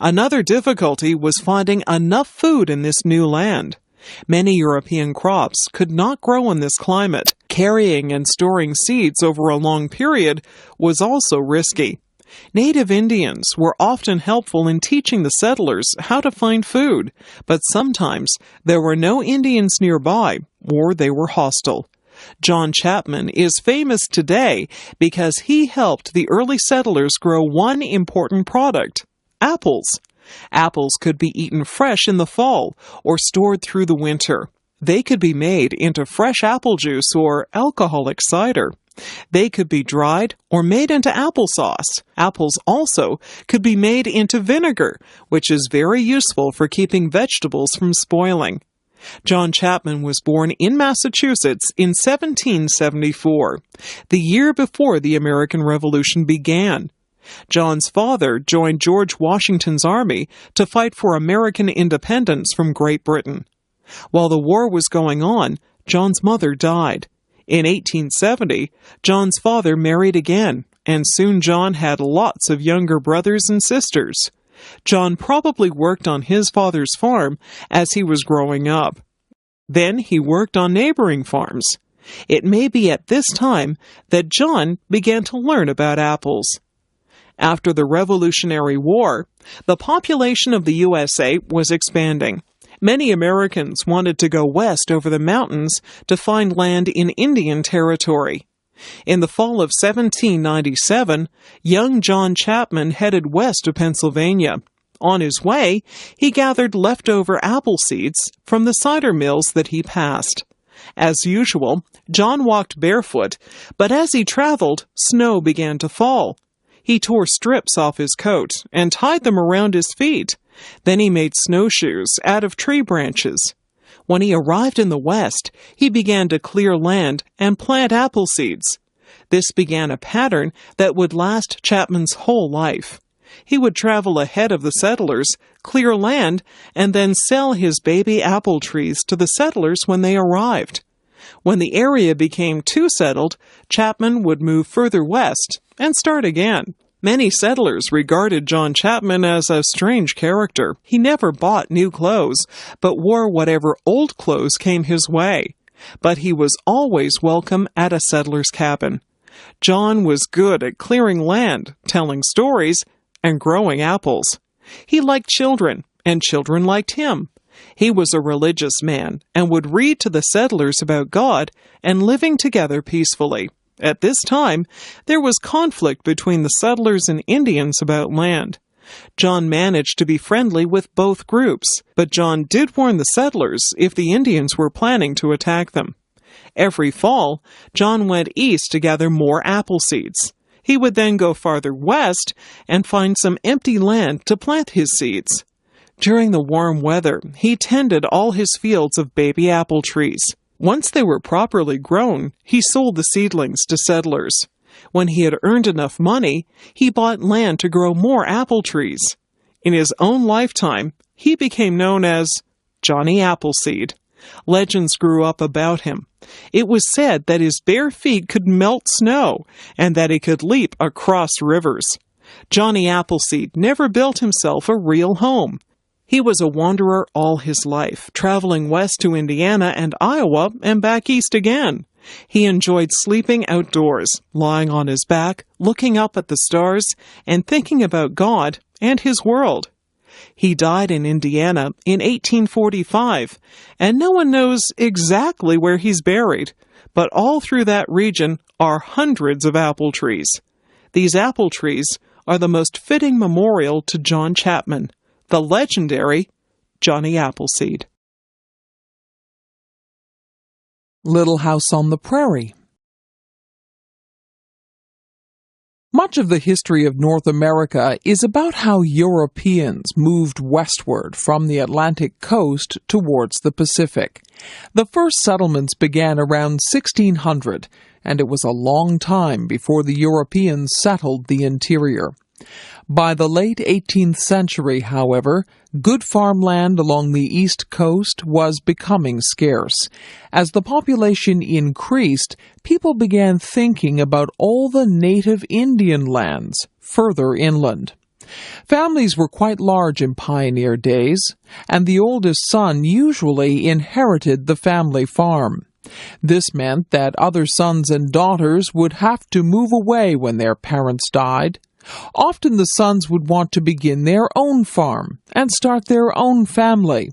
Another difficulty was finding enough food in this new land. Many European crops could not grow in this climate. Carrying and storing seeds over a long period was also risky. Native Indians were often helpful in teaching the settlers how to find food, but sometimes there were no Indians nearby, or they were hostile. John Chapman is famous today because he helped the early settlers grow one important product: apples. Apples could be eaten fresh in the fall or stored through the winter. They could be made into fresh apple juice or alcoholic cider. They could be dried or made into applesauce. Apples also could be made into vinegar, which is very useful for keeping vegetables from spoiling. John Chapman was born in Massachusetts in 1774, the year before the American Revolution began. John's father joined George Washington's army to fight for American independence from Great Britain. While the war was going on, John's mother died. In 1870, John's father married again, and soon John had lots of younger brothers and sisters. John probably worked on his father's farm as he was growing up. Then he worked on neighboring farms. It may be at this time that John began to learn about apples. After the Revolutionary War, the population of the USA was expanding. Many Americans wanted to go west over the mountains to find land in Indian Territory. In the fall of 1797, young John Chapman headed west to Pennsylvania. On his way, he gathered leftover apple seeds from the cider mills that he passed. As usual, John walked barefoot, but as he traveled, snow began to fall. He tore strips off his coat and tied them around his feet. Then he made snowshoes out of tree branches. When he arrived in the West, he began to clear land and plant apple seeds. This began a pattern that would last Chapman's whole life. He would travel ahead of the settlers, clear land, and then sell his baby apple trees to the settlers when they arrived. When the area became too settled, Chapman would move further west and start again. Many settlers regarded John Chapman as a strange character. He never bought new clothes, but wore whatever old clothes came his way. But he was always welcome at a settler's cabin. John was good at clearing land, telling stories, and growing apples. He liked children, and children liked him. He was a religious man and would read to the settlers about God and living together peacefully. At this time, there was conflict between the settlers and Indians about land. John managed to be friendly with both groups, but John did warn the settlers if the Indians were planning to attack them. Every fall, John went east to gather more apple seeds. He would then go farther west and find some empty land to plant his seeds. During the warm weather, he tended all his fields of baby apple trees. Once they were properly grown, he sold the seedlings to settlers. When he had earned enough money, he bought land to grow more apple trees. In his own lifetime, he became known as Johnny Appleseed. Legends grew up about him. It was said that his bare feet could melt snow and that he could leap across rivers. Johnny Appleseed never built himself a real home. He was a wanderer all his life, traveling west to Indiana and Iowa and back east again. He enjoyed sleeping outdoors, lying on his back, looking up at the stars, and thinking about God and his world. He died in Indiana in 1845, and no one knows exactly where he's buried, but all through that region are hundreds of apple trees. These apple trees are the most fitting memorial to John Chapman, the legendary Johnny Appleseed. Little House on the Prairie. Much of the history of North America is about how Europeans moved westward from the Atlantic coast towards the Pacific. The first settlements began around 1600, and it was a long time before the Europeans settled the interior. By the late 18th century, however, good farmland along the east coast was becoming scarce. As the population increased, people began thinking about all the native Indian lands further inland. Families were quite large in pioneer days, and the oldest son usually inherited the family farm. This meant that other sons and daughters would have to move away when their parents died. Often the sons would want to begin their own farm and start their own family.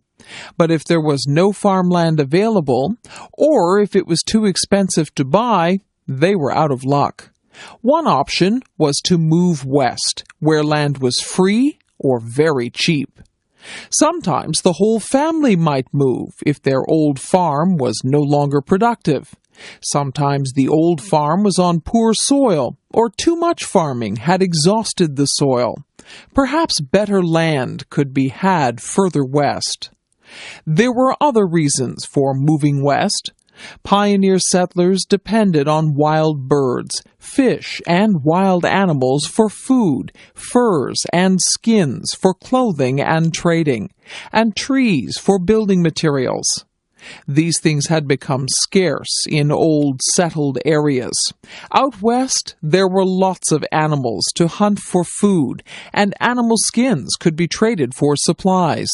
But if there was no farmland available, or if it was too expensive to buy, they were out of luck. One option was to move west, where land was free or very cheap. Sometimes the whole family might move if their old farm was no longer productive. Sometimes the old farm was on poor soil, or too much farming had exhausted the soil. Perhaps better land could be had further west. There were other reasons for moving west. Pioneer settlers depended on wild birds, fish, and wild animals for food, furs and skins for clothing and trading, and trees for building materials. These things had become scarce in old settled areas. Out west, there were lots of animals to hunt for food, and animal skins could be traded for supplies.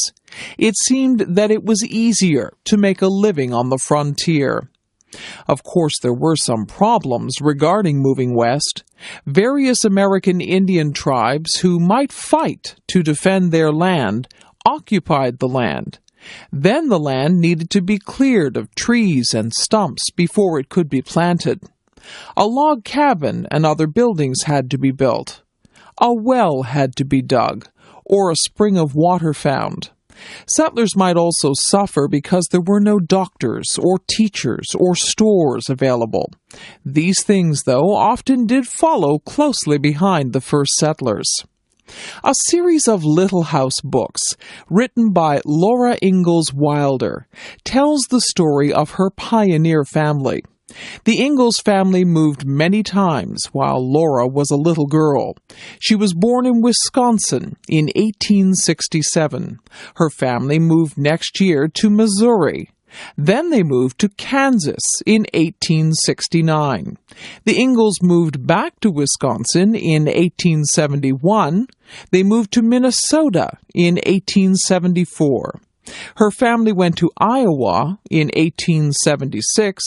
It seemed that it was easier to make a living on the frontier. Of course, there were some problems regarding moving west. Various American Indian tribes who might fight to defend their land occupied the land. Then the land needed to be cleared of trees and stumps before it could be planted. A log cabin and other buildings had to be built. A well had to be dug, or a spring of water found. Settlers might also suffer because there were no doctors or teachers or stores available. These things, though, often did follow closely behind the first settlers. A series of Little House books, written by Laura Ingalls Wilder, tells the story of her pioneer family. The Ingalls family moved many times while Laura was a little girl. She was born in Wisconsin in 1867. Her family moved next year to Missouri. Then they moved to Kansas in 1869. The Ingalls moved back to Wisconsin in 1871. They moved to Minnesota in 1874. Her family went to Iowa in 1876,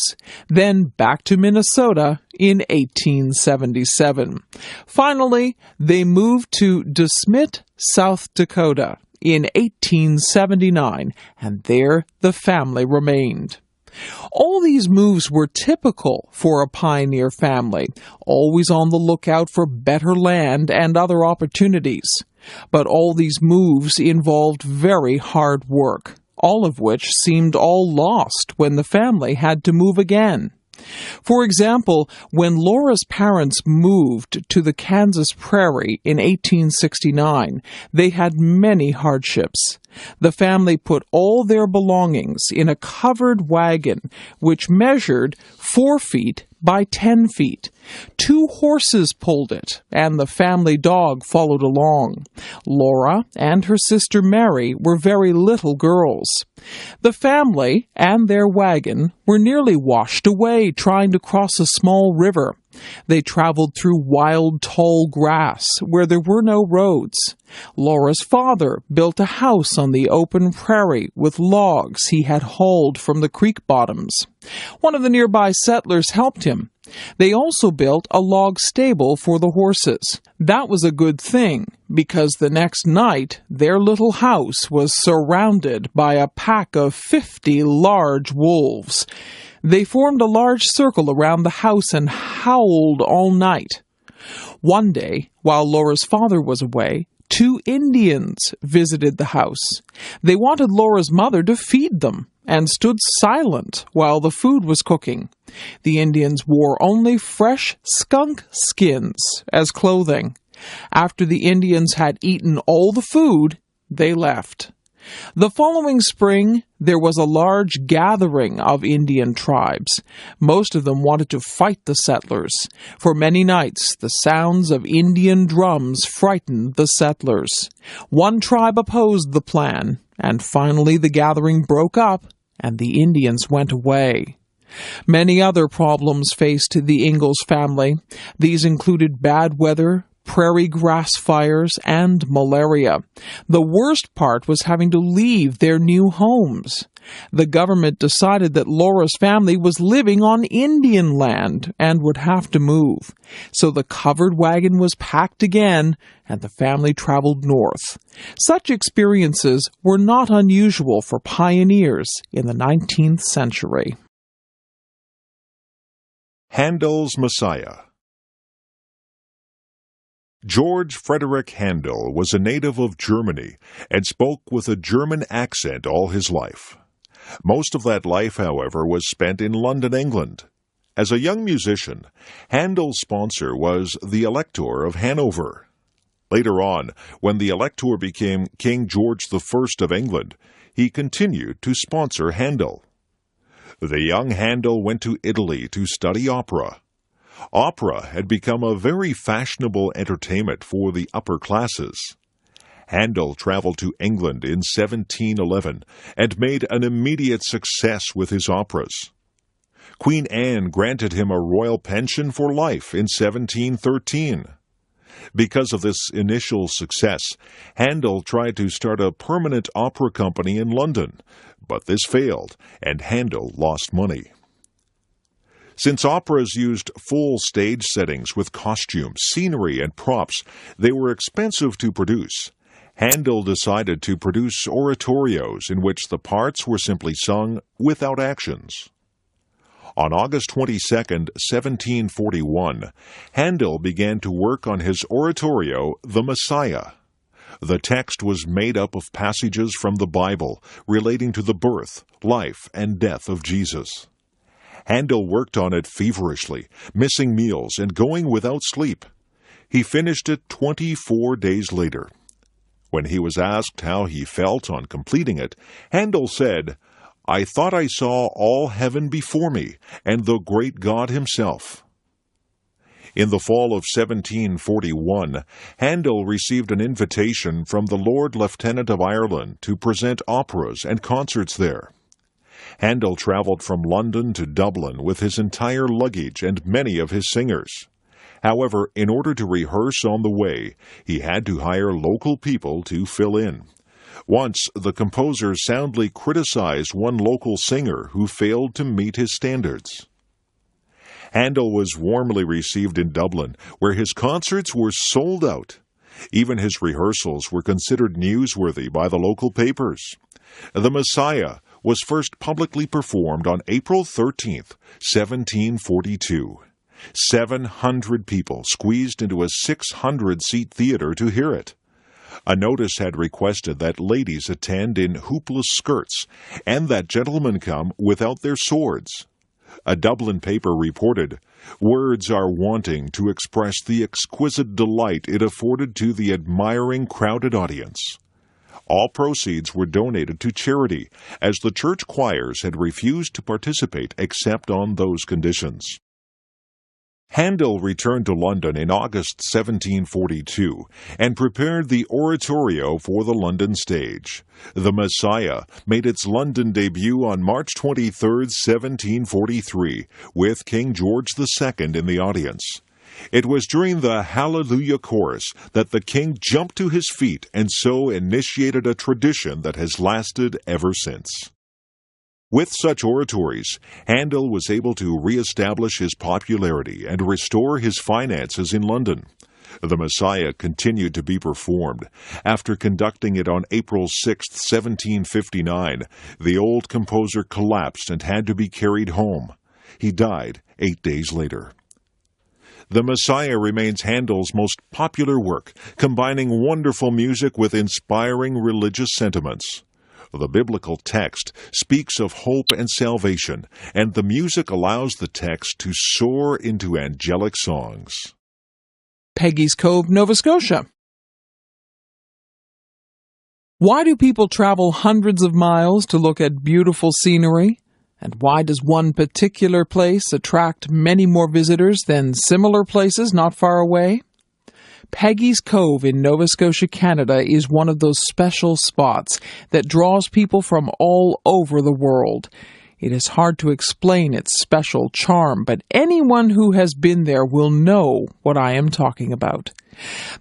then back to Minnesota in 1877. Finally, they moved to DeSmet, South Dakota in 1879, and there the family remained. All these moves were typical for a pioneer family, always on the lookout for better land and other opportunities. But all these moves involved very hard work, all of which seemed all lost when the family had to move again. For example, when Laura's parents moved to the Kansas prairie in 1869, they had many hardships. The family put all their belongings in a covered wagon, which measured 4 feet by 10 feet. 2 horses pulled it, and the family dog followed along. Laura and her sister Mary were very little girls. The family and their wagon were nearly washed away trying to cross a small river. They traveled through wild, tall grass where there were no roads. Laura's father built a house on the open prairie with logs he had hauled from the creek bottoms. One of the nearby settlers helped him. They also built a log stable for the horses. That was a good thing, because the next night their little house was surrounded by a pack of 50 large wolves. They formed a large circle around the house and howled all night. One day, while Laura's father was away, 2 Indians visited the house. They wanted Laura's mother to feed them and stood silent while the food was cooking. The Indians wore only fresh skunk skins as clothing. After the Indians had eaten all the food, they left. The following spring, there was a large gathering of Indian tribes. Most of them wanted to fight the settlers. For many nights, the sounds of Indian drums frightened the settlers. One tribe opposed the plan, and finally the gathering broke up, and the Indians went away. Many other problems faced the Ingalls family. These included bad weather, prairie grass fires, and malaria. The worst part was having to leave their new homes. The government decided that Laura's family was living on Indian land and would have to move. So the covered wagon was packed again, and the family traveled north. Such experiences were not unusual for pioneers in the 19th century. Handel's Messiah. George Frederick Handel was a native of Germany and spoke with a German accent all his life. Most of that life, however, was spent in London, England. As a young musician, Handel's sponsor was the Elector of Hanover. Later on, when the Elector became King George I of England, he continued to sponsor Handel. The young Handel went to Italy to study opera. Opera had become a very fashionable entertainment for the upper classes. Handel traveled to England in 1711 and made an immediate success with his operas. Queen Anne granted him a royal pension for life in 1713. Because of this initial success, Handel tried to start a permanent opera company in London, but this failed, and Handel lost money. Since operas used full stage settings with costumes, scenery, and props, they were expensive to produce. Handel decided to produce oratorios in which the parts were simply sung without actions. On August 22, 1741, Handel began to work on his oratorio, The Messiah. The text was made up of passages from the Bible relating to the birth, life, and death of Jesus. Handel worked on it feverishly, missing meals and going without sleep. He finished it 24 days later. When he was asked how he felt on completing it, Handel said, "I thought I saw all heaven before me, and the great God himself." In the fall of 1741, Handel received an invitation from the Lord Lieutenant of Ireland to present operas and concerts there. Handel traveled from London to Dublin with his entire luggage and many of his singers. However, in order to rehearse on the way, he had to hire local people to fill in. Once, the composer soundly criticized one local singer who failed to meet his standards. Handel was warmly received in Dublin, where his concerts were sold out. Even his rehearsals were considered newsworthy by the local papers. The Messiah was first publicly performed on April 13, 1742. 700 people squeezed into a 600-seat theater to hear it. A notice had requested that ladies attend in hoopless skirts and that gentlemen come without their swords. A Dublin paper reported, "Words are wanting to express the exquisite delight it afforded to the admiring crowded audience." All proceeds were donated to charity, as the church choirs had refused to participate except on those conditions. Handel returned to London in August 1742 and prepared the oratorio for the London stage. The Messiah made its London debut on March 23, 1743, with King George II in the audience. It was during the Hallelujah Chorus that the king jumped to his feet and so initiated a tradition that has lasted ever since. With such oratories, Handel was able to re-establish his popularity and restore his finances in London. The Messiah continued to be performed. After conducting it on April 6, 1759, the old composer collapsed and had to be carried home. He died 8 days later. The Messiah remains Handel's most popular work, combining wonderful music with inspiring religious sentiments. The biblical text speaks of hope and salvation, and the music allows the text to soar into angelic songs. Peggy's Cove, Nova Scotia. Why do people travel hundreds of miles to look at beautiful scenery? And why does one particular place attract many more visitors than similar places not far away? Peggy's Cove in Nova Scotia, Canada is one of those special spots that draws people from all over the world. It is hard to explain its special charm, but anyone who has been there will know what I am talking about.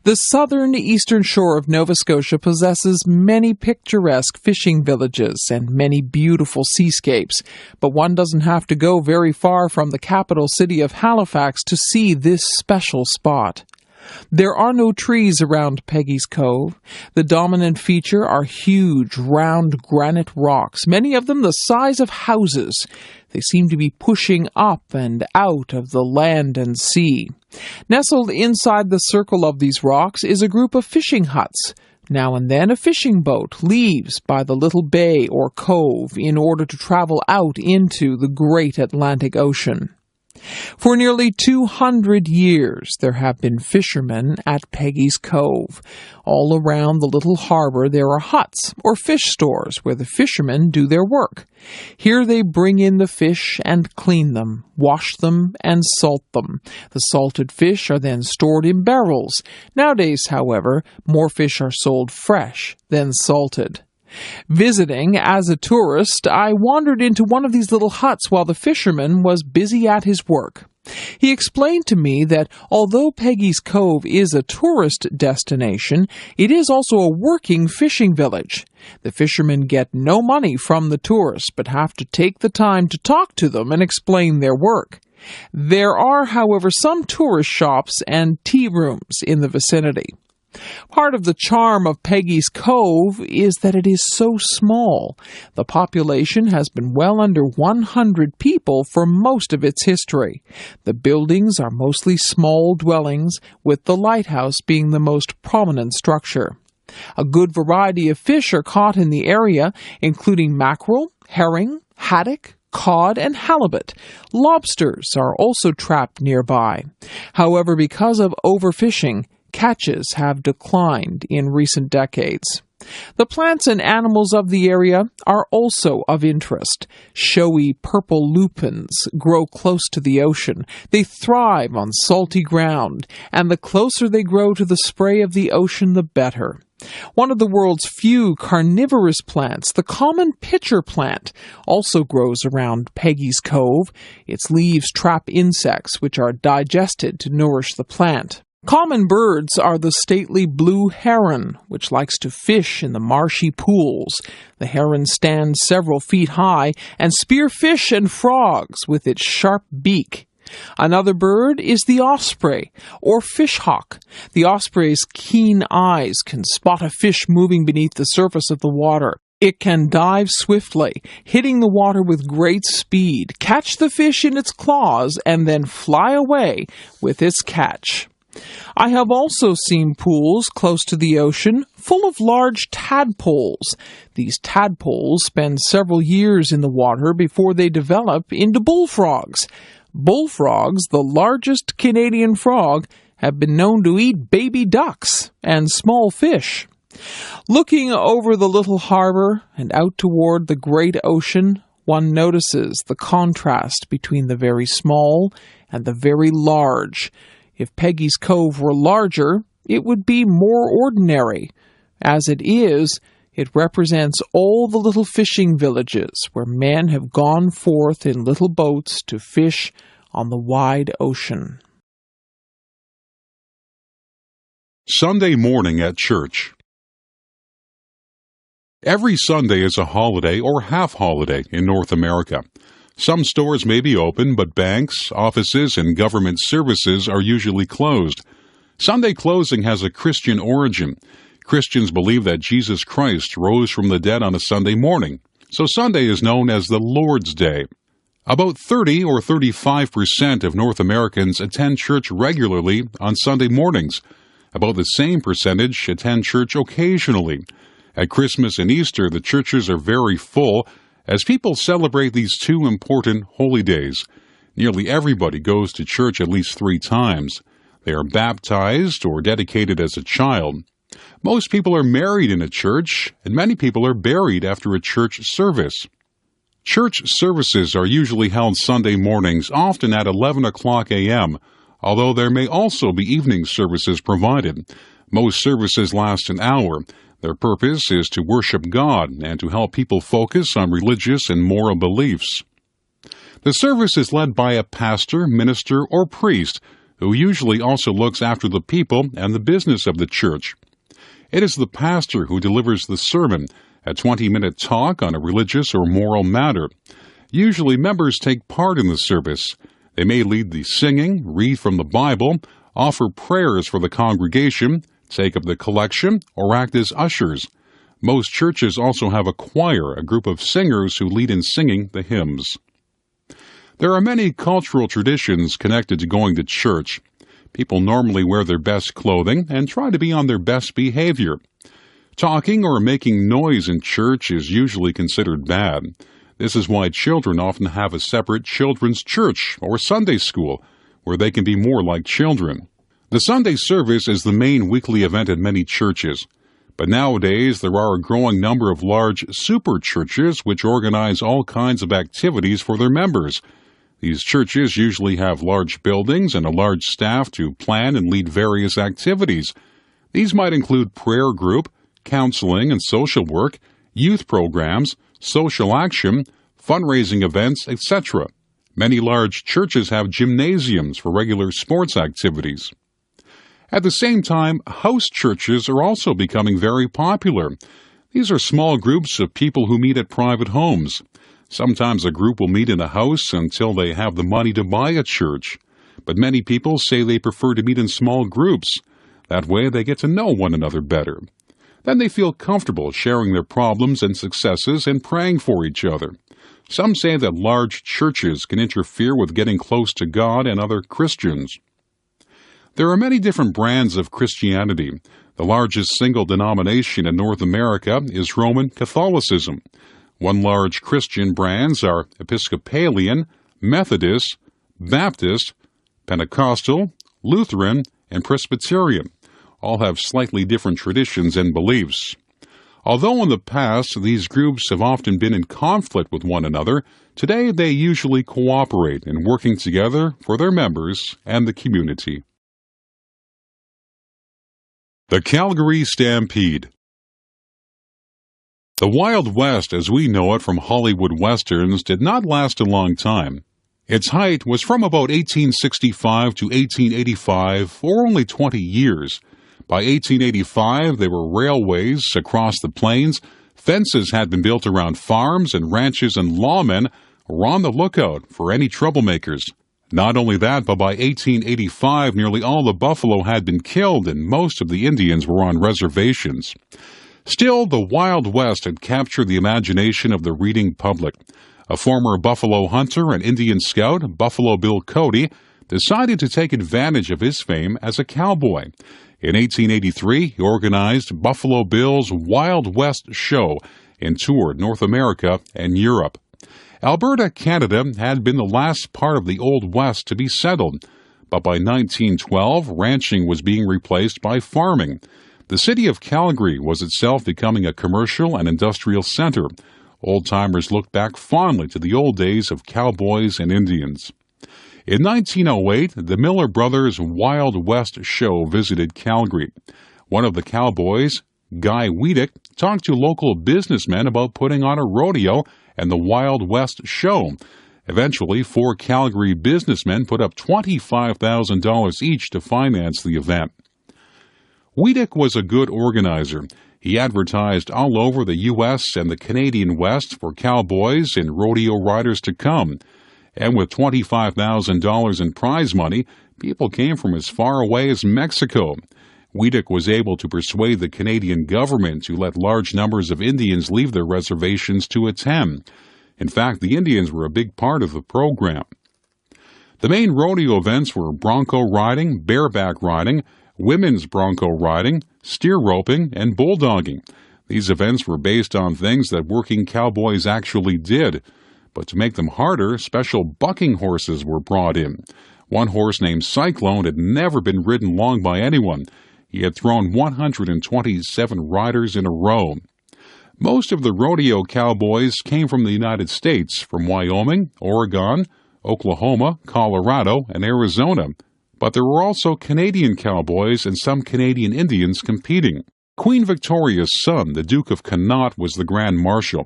The southern eastern shore of Nova Scotia possesses many picturesque fishing villages and many beautiful seascapes, but one doesn't have to go very far from the capital city of Halifax to see this special spot. There are no trees around Peggy's Cove. The dominant feature are huge, round granite rocks, many of them the size of houses. They seem to be pushing up and out of the land and sea. Nestled inside the circle of these rocks is a group of fishing huts. Now and then a fishing boat leaves by the little bay or cove in order to travel out into the great Atlantic Ocean. For nearly 200 years, there have been fishermen at Peggy's Cove. All around the little harbor, there are huts or fish stores where the fishermen do their work. Here they bring in the fish and clean them, wash them, and salt them. The salted fish are then stored in barrels. Nowadays, however, more fish are sold fresh than salted. Visiting as a tourist, I wandered into one of these little huts while the fisherman was busy at his work. He explained to me that although Peggy's Cove is a tourist destination, it is also a working fishing village. The fishermen get no money from the tourists, but have to take the time to talk to them and explain their work. There are, however, some tourist shops and tea rooms in the vicinity. Part of the charm of Peggy's Cove is that it is so small. The population has been well under 100 people for most of its history. The buildings are mostly small dwellings, with the lighthouse being the most prominent structure. A good variety of fish are caught in the area, including mackerel, herring, haddock, cod, and halibut. Lobsters are also trapped nearby. However, because of overfishing, catches have declined in recent decades. The plants and animals of the area are also of interest. Showy purple lupins grow close to the ocean. They thrive on salty ground, and the closer they grow to the spray of the ocean, the better. One of the world's few carnivorous plants, the common pitcher plant, also grows around Peggy's Cove. Its leaves trap insects, which are digested to nourish the plant. Common birds are the stately blue heron, which likes to fish in the marshy pools. The heron stands several feet high and spear fish and frogs with its sharp beak. Another bird is the osprey, or fishhawk. The osprey's keen eyes can spot a fish moving beneath the surface of the water. It can dive swiftly, hitting the water with great speed, catch the fish in its claws, and then fly away with its catch. I have also seen pools close to the ocean full of large tadpoles. These tadpoles spend several years in the water before they develop into bullfrogs. Bullfrogs, the largest Canadian frog, have been known to eat baby ducks and small fish. Looking over the little harbor and out toward the great ocean, one notices the contrast between the very small and the very large. If Peggy's Cove were larger, it would be more ordinary. As it is, it represents all the little fishing villages where men have gone forth in little boats to fish on the wide ocean. Sunday morning at church. Every Sunday is a holiday or half-holiday in North America. Some stores may be open, but banks, offices, and government services are usually closed. Sunday closing has a Christian origin. Christians believe that Jesus Christ rose from the dead on a Sunday morning, so Sunday is known as the Lord's Day. About 30 or 35% of North Americans attend church regularly on Sunday mornings. About the same percentage attend church occasionally. At Christmas and Easter, the churches are very full as people celebrate these two important holy days. Nearly everybody goes to church at least 3 times. They are baptized or dedicated as a child. Most people are married in a church, and many people are buried after a church service. Church services are usually held Sunday mornings, often at 11 o'clock a.m., although there may also be evening services provided. Most services last an hour. Their purpose is to worship God and to help people focus on religious and moral beliefs. The service is led by a pastor, minister, or priest, who usually also looks after the people and the business of the church. It is the pastor who delivers the sermon, a 20-minute talk on a religious or moral matter. Usually members take part in the service. They may lead the singing, read from the Bible, offer prayers for the congregation, take up the collection, or act as ushers. Most churches also have a choir, a group of singers who lead in singing the hymns. There are many cultural traditions connected to going to church. People normally wear their best clothing and try to be on their best behavior. Talking or making noise in church is usually considered bad. This is why children often have a separate children's church or Sunday school, where they can be more like children. The Sunday service is the main weekly event at many churches. But nowadays, there are a growing number of large super churches which organize all kinds of activities for their members. These churches usually have large buildings and a large staff to plan and lead various activities. These might include prayer group, counseling and social work, youth programs, social action, fundraising events, etc. Many large churches have gymnasiums for regular sports activities. At the same time, house churches are also becoming very popular. These are small groups of people who meet at private homes. Sometimes a group will meet in a house until they have the money to buy a church. But many people say they prefer to meet in small groups. That way they get to know one another better. Then they feel comfortable sharing their problems and successes and praying for each other. Some say that large churches can interfere with getting close to God and other Christians. There are many different brands of Christianity. The largest single denomination in North America is Roman Catholicism. One large Christian brands are Episcopalian, Methodist, Baptist, Pentecostal, Lutheran, and Presbyterian. All have slightly different traditions and beliefs. Although in the past these groups have often been in conflict with one another, today they usually cooperate in working together for their members and the community. The Calgary Stampede. The Wild West, as we know it from Hollywood westerns, did not last a long time. Its height was from about 1865 to 1885, or only 20 years. By 1885, there were railways across the plains, fences had been built around farms, and ranches and lawmen were on the lookout for any troublemakers. Not only that, but by 1885, nearly all the buffalo had been killed, and most of the Indians were on reservations. Still, the Wild West had captured the imagination of the reading public. A former buffalo hunter and Indian scout, Buffalo Bill Cody, decided to take advantage of his fame as a cowboy. In 1883, he organized Buffalo Bill's Wild West Show and toured North America and Europe. Alberta, Canada, had been the last part of the Old West to be settled, but by 1912, ranching was being replaced by farming. The city of Calgary was itself becoming a commercial and industrial center. Old-timers looked back fondly to the old days of cowboys and Indians. In 1908, the Miller Brothers Wild West Show visited Calgary. One of the cowboys, Guy Wiedeck, talked to local businessmen about putting on a rodeo and the Wild West Show. Eventually, 4 Calgary businessmen put up $25,000 each to finance the event. Wiedeck was a good organizer. He advertised all over the U.S. and the Canadian West for cowboys and rodeo riders to come. And with $25,000 in prize money, people came from as far away as Mexico. Wiedeck was able to persuade the Canadian government to let large numbers of Indians leave their reservations to attend. In fact, the Indians were a big part of the program. The main rodeo events were bronco riding, bareback riding, women's bronco riding, steer roping, and bulldogging. These events were based on things that working cowboys actually did. But to make them harder, special bucking horses were brought in. One horse named Cyclone had never been ridden long by anyone. He had thrown 127 riders in a row. Most of the rodeo cowboys came from the United States, from Wyoming, Oregon, Oklahoma, Colorado, and Arizona. But there were also Canadian cowboys and some Canadian Indians competing. Queen Victoria's son, the Duke of Connaught, was the Grand Marshal.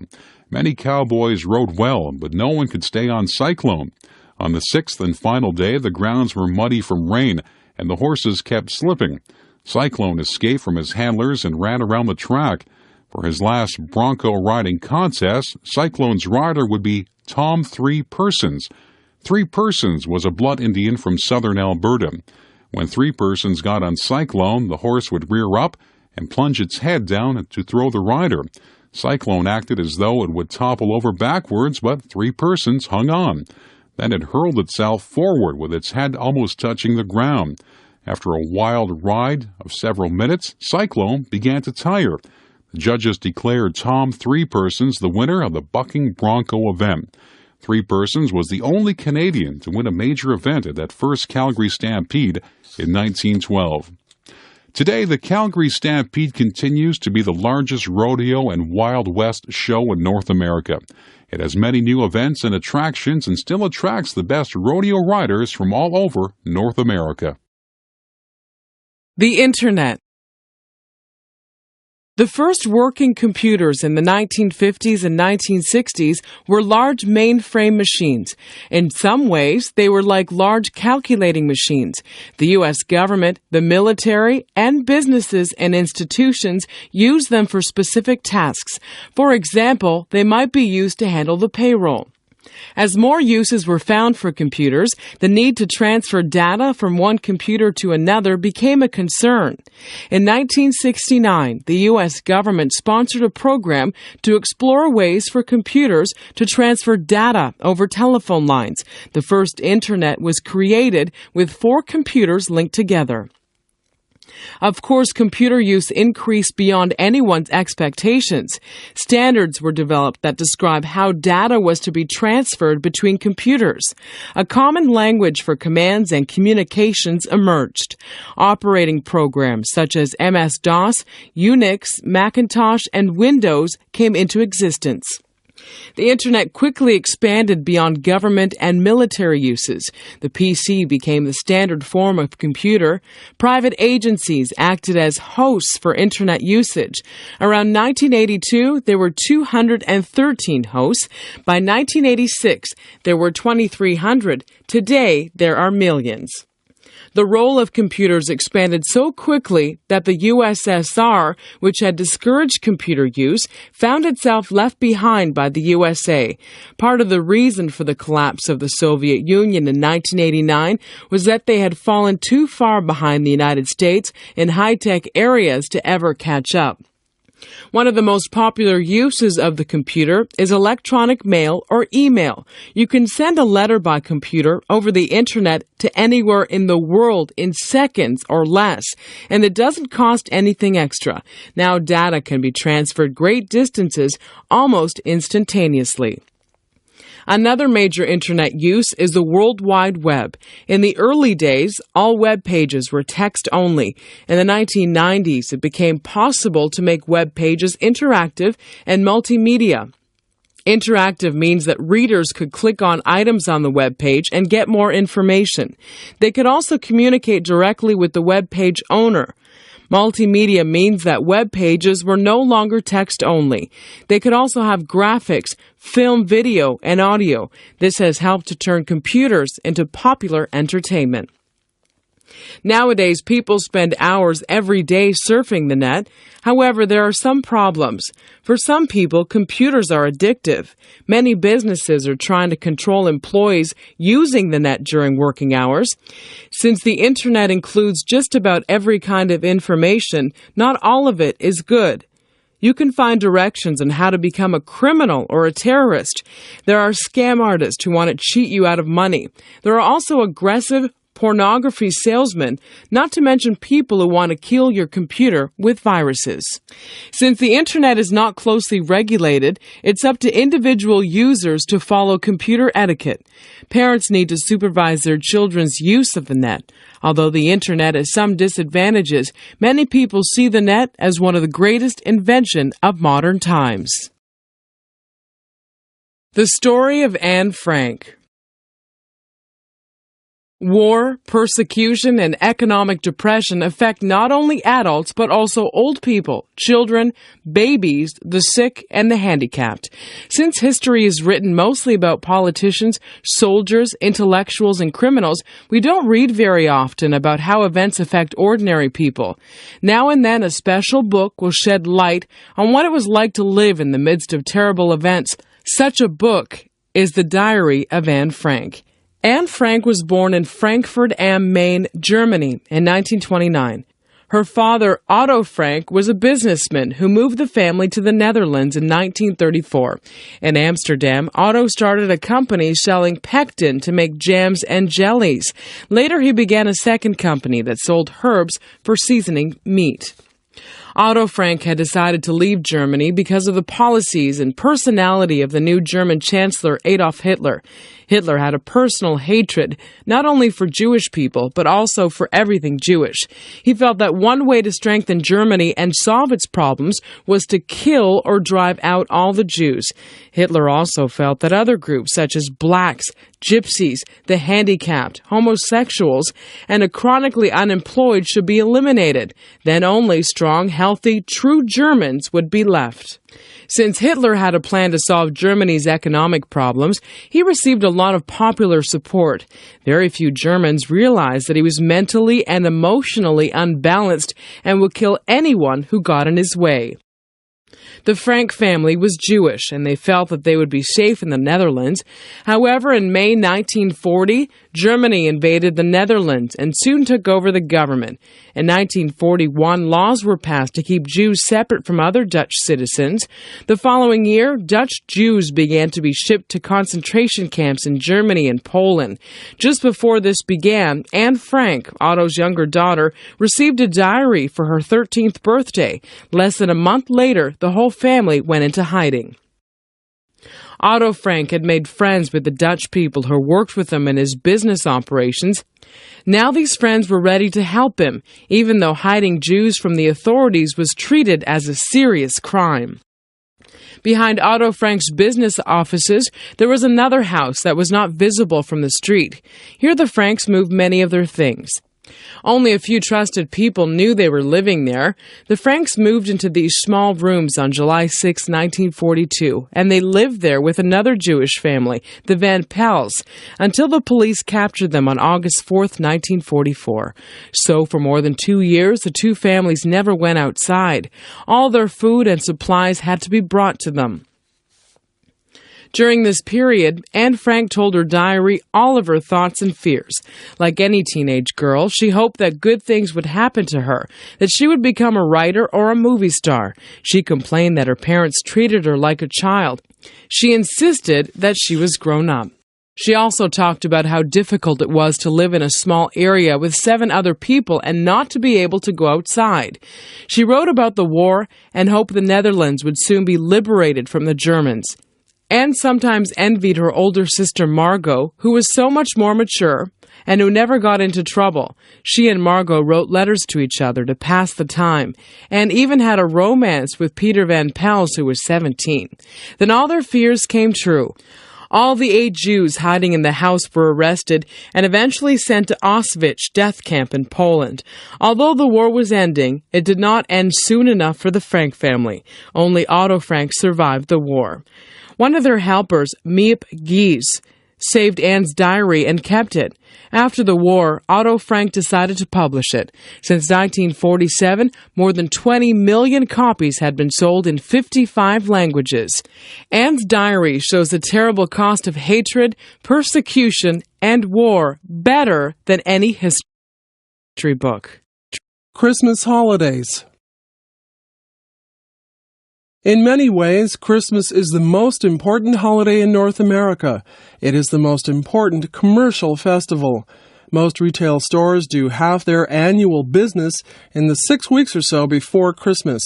Many cowboys rode well, but no one could stay on Cyclone. On the 6th and final day, the grounds were muddy from rain, and the horses kept slipping. Cyclone escaped from his handlers and ran around the track. For his last bronco riding contest, Cyclone's rider would be Tom 3 Persons. 3 Persons was a blood Indian from southern Alberta. When 3 Persons got on Cyclone, the horse would rear up and plunge its head down to throw the rider. Cyclone acted as though it would topple over backwards, but 3 Persons hung on. Then it hurled itself forward with its head almost touching the ground. After a wild ride of several minutes, Cyclone began to tire. The judges declared Tom 3 Persons the winner of the bucking bronco event. 3 Persons was the only Canadian to win a major event at that first Calgary Stampede in 1912. Today, the Calgary Stampede continues to be the largest rodeo and Wild West show in North America. It has many new events and attractions and still attracts the best rodeo riders from all over North America. The Internet. The first working computers in the 1950s and 1960s were large mainframe machines. In some ways, they were like large calculating machines. The U.S. government, the military, and businesses and institutions used them for specific tasks. For example, they might be used to handle the payroll. As more uses were found for computers, the need to transfer data from one computer to another became a concern. In 1969, the U.S. government sponsored a program to explore ways for computers to transfer data over telephone lines. The first Internet was created with 4 computers linked together. Of course, computer use increased beyond anyone's expectations. Standards were developed that describe how data was to be transferred between computers. A common language for commands and communications emerged. Operating programs such as MS-DOS, Unix, Macintosh, and Windows came into existence. The Internet quickly expanded beyond government and military uses. The PC became the standard form of computer. Private agencies acted as hosts for Internet usage. Around 1982, there were 213 hosts. By 1986, there were 2,300. Today, there are millions. The role of computers expanded so quickly that the USSR, which had discouraged computer use, found itself left behind by the USA. Part of the reason for the collapse of the Soviet Union in 1989 was that they had fallen too far behind the United States in high-tech areas to ever catch up. One of the most popular uses of the computer is electronic mail or email. You can send a letter by computer over the Internet to anywhere in the world in seconds or less, and it doesn't cost anything extra. Now data can be transferred great distances almost instantaneously. Another major Internet use is the World Wide Web. In the early days, all web pages were text only. In the 1990s, it became possible to make web pages interactive and multimedia. Interactive means that readers could click on items on the web page and get more information. They could also communicate directly with the web page owner. Multimedia means that web pages were no longer text only. They could also have graphics, film, video, and audio. This has helped to turn computers into popular entertainment. Nowadays, people spend hours every day surfing the net. However, there are some problems. For some people, computers are addictive. Many businesses are trying to control employees using the net during working hours. Since the Internet includes just about every kind of information, not all of it is good. You can find directions on how to become a criminal or a terrorist. There are scam artists who want to cheat you out of money. There are also aggressive pornography salesmen, not to mention people who want to kill your computer with viruses. Since the Internet is not closely regulated, it's up to individual users to follow computer etiquette. Parents need to supervise their children's use of the net. Although the Internet has some disadvantages, many people see the net as one of the greatest inventions of modern times. The story of Anne Frank. War, persecution, and economic depression affect not only adults but also old people, children, babies, the sick, and the handicapped. Since history is written mostly about politicians, soldiers, intellectuals, and criminals, we don't read very often about how events affect ordinary people. Now and then a special book will shed light on what it was like to live in the midst of terrible events. Such a book is The Diary of Anne Frank. Anne Frank was born in Frankfurt am Main, Germany, in 1929. Her father, Otto Frank, was a businessman who moved the family to the Netherlands in 1934. In Amsterdam, Otto started a company selling pectin to make jams and jellies. Later, he began a second company that sold herbs for seasoning meat. Otto Frank had decided to leave Germany because of the policies and personality of the new German Chancellor Adolf Hitler. Hitler had a personal hatred, not only for Jewish people, but also for everything Jewish. He felt that one way to strengthen Germany and solve its problems was to kill or drive out all the Jews. Hitler also felt that other groups such as blacks, gypsies, the handicapped, homosexuals, and the chronically unemployed should be eliminated. Then only strong, healthy, true Germans would be left. Since Hitler had a plan to solve Germany's economic problems, he received a lot of popular support. Very few Germans realized that he was mentally and emotionally unbalanced and would kill anyone who got in his way. The Frank family was Jewish, and they felt that they would be safe in the Netherlands. However, in May 1940, Germany invaded the Netherlands and soon took over the government. In 1941, laws were passed to keep Jews separate from other Dutch citizens. The following year, Dutch Jews began to be shipped to concentration camps in Germany and Poland. Just before this began, Anne Frank, Otto's younger daughter, received a diary for her 13th birthday. Less than a month later, the whole family went into hiding. Otto Frank had made friends with the Dutch people who worked with him in his business operations. Now these friends were ready to help him, even though hiding Jews from the authorities was treated as a serious crime. Behind Otto Frank's business offices, there was another house that was not visible from the street. Here the Franks moved many of their things. Only a few trusted people knew they were living there. The Franks moved into these small rooms on July 6, 1942, and they lived there with another Jewish family, the Van Pels, until the police captured them on August 4, 1944. So for more than 2 years, the two families never went outside. All their food and supplies had to be brought to them. During this period, Anne Frank told her diary all of her thoughts and fears. Like any teenage girl, she hoped that good things would happen to her, that she would become a writer or a movie star. She complained that her parents treated her like a child. She insisted that she was grown up. She also talked about how difficult it was to live in a small area with 7 other people and not to be able to go outside. She wrote about the war and hoped the Netherlands would soon be liberated from the Germans. Anne sometimes envied her older sister Margot, who was so much more mature and who never got into trouble. She and Margot wrote letters to each other to pass the time, and even had a romance with Peter Van Pels, who was 17. Then all their fears came true. All the 8 Jews hiding in the house were arrested and eventually sent to Auschwitz death camp in Poland. Although the war was ending, it did not end soon enough for the Frank family. Only Otto Frank survived the war. One of their helpers, Miep Gies, saved Anne's diary and kept it. After the war, Otto Frank decided to publish it. Since 1947, more than 20 million copies had been sold in 55 languages. Anne's diary shows the terrible cost of hatred, persecution, and war better than any history book. Christmas holidays. In many ways, Christmas is the most important holiday in North America. It is the most important commercial festival. Most retail stores do half their annual business in the 6 weeks or so before Christmas.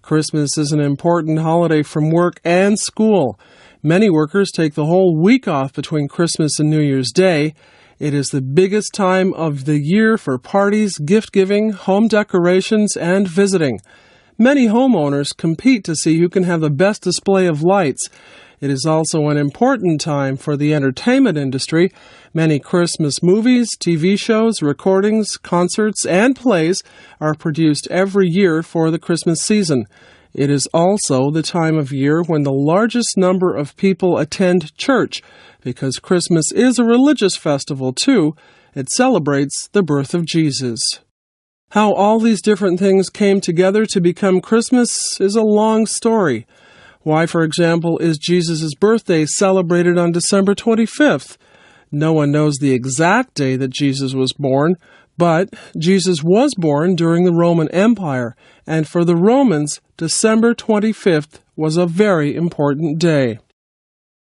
Christmas is an important holiday from work and school. Many workers take the whole week off between Christmas and New Year's Day. It is the biggest time of the year for parties, gift-giving, home decorations, and visiting. Many homeowners compete to see who can have the best display of lights. It is also an important time for the entertainment industry. Many Christmas movies, TV shows, recordings, concerts, and plays are produced every year for the Christmas season. It is also the time of year when the largest number of people attend church, because Christmas is a religious festival too. It celebrates the birth of Jesus. How all these different things came together to become Christmas is a long story. Why, for example, is Jesus' birthday celebrated on December 25th? No one knows the exact day that Jesus was born, but Jesus was born during the Roman Empire, and for the Romans, December 25th was a very important day.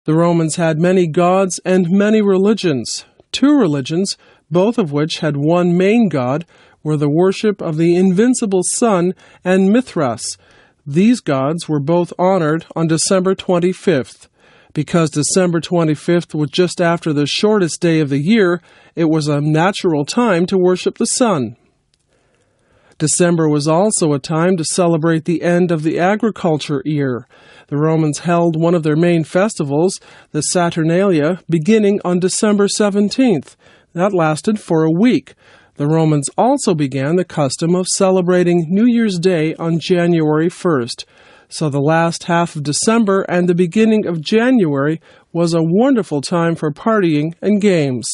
The Romans had many gods and many religions. 2 religions, both of which had one main god, were the worship of the invincible sun and Mithras. These gods were both honored on December 25th. Because December 25th was just after the shortest day of the year, it was a natural time to worship the sun. December was also a time to celebrate the end of the agriculture year. The Romans held one of their main festivals, the Saturnalia, beginning on December 17th. That lasted for a week. The Romans also began the custom of celebrating New Year's Day on January 1st. So the last half of December and the beginning of January was a wonderful time for partying and games.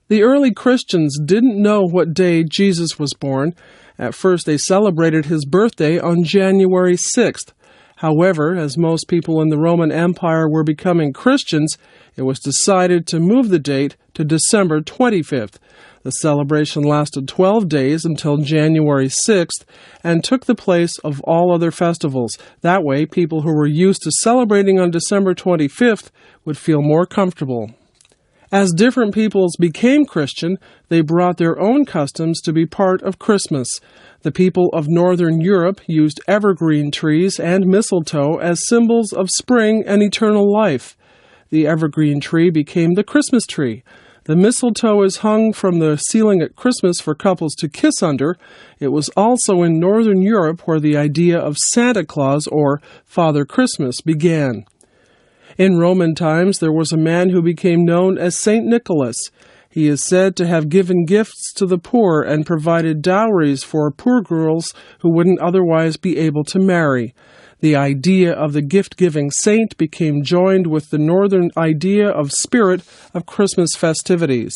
The early Christians didn't know what day Jesus was born. At first they celebrated his birthday on January 6th. However, as most people in the Roman Empire were becoming Christians, it was decided to move the date to December 25th. The celebration lasted 12 days until January 6th and took the place of all other festivals. That way, people who were used to celebrating on December 25th would feel more comfortable. As different peoples became Christian, they brought their own customs to be part of Christmas. The people of Northern Europe used evergreen trees and mistletoe as symbols of spring and eternal life. The evergreen tree became the Christmas tree. The mistletoe is hung from the ceiling at Christmas for couples to kiss under. It was also in Northern Europe where the idea of Santa Claus, or Father Christmas, began. In Roman times, there was a man who became known as Saint Nicholas. He is said to have given gifts to the poor and provided dowries for poor girls who wouldn't otherwise be able to marry. The idea of the gift-giving saint became joined with the northern idea of spirit of Christmas festivities.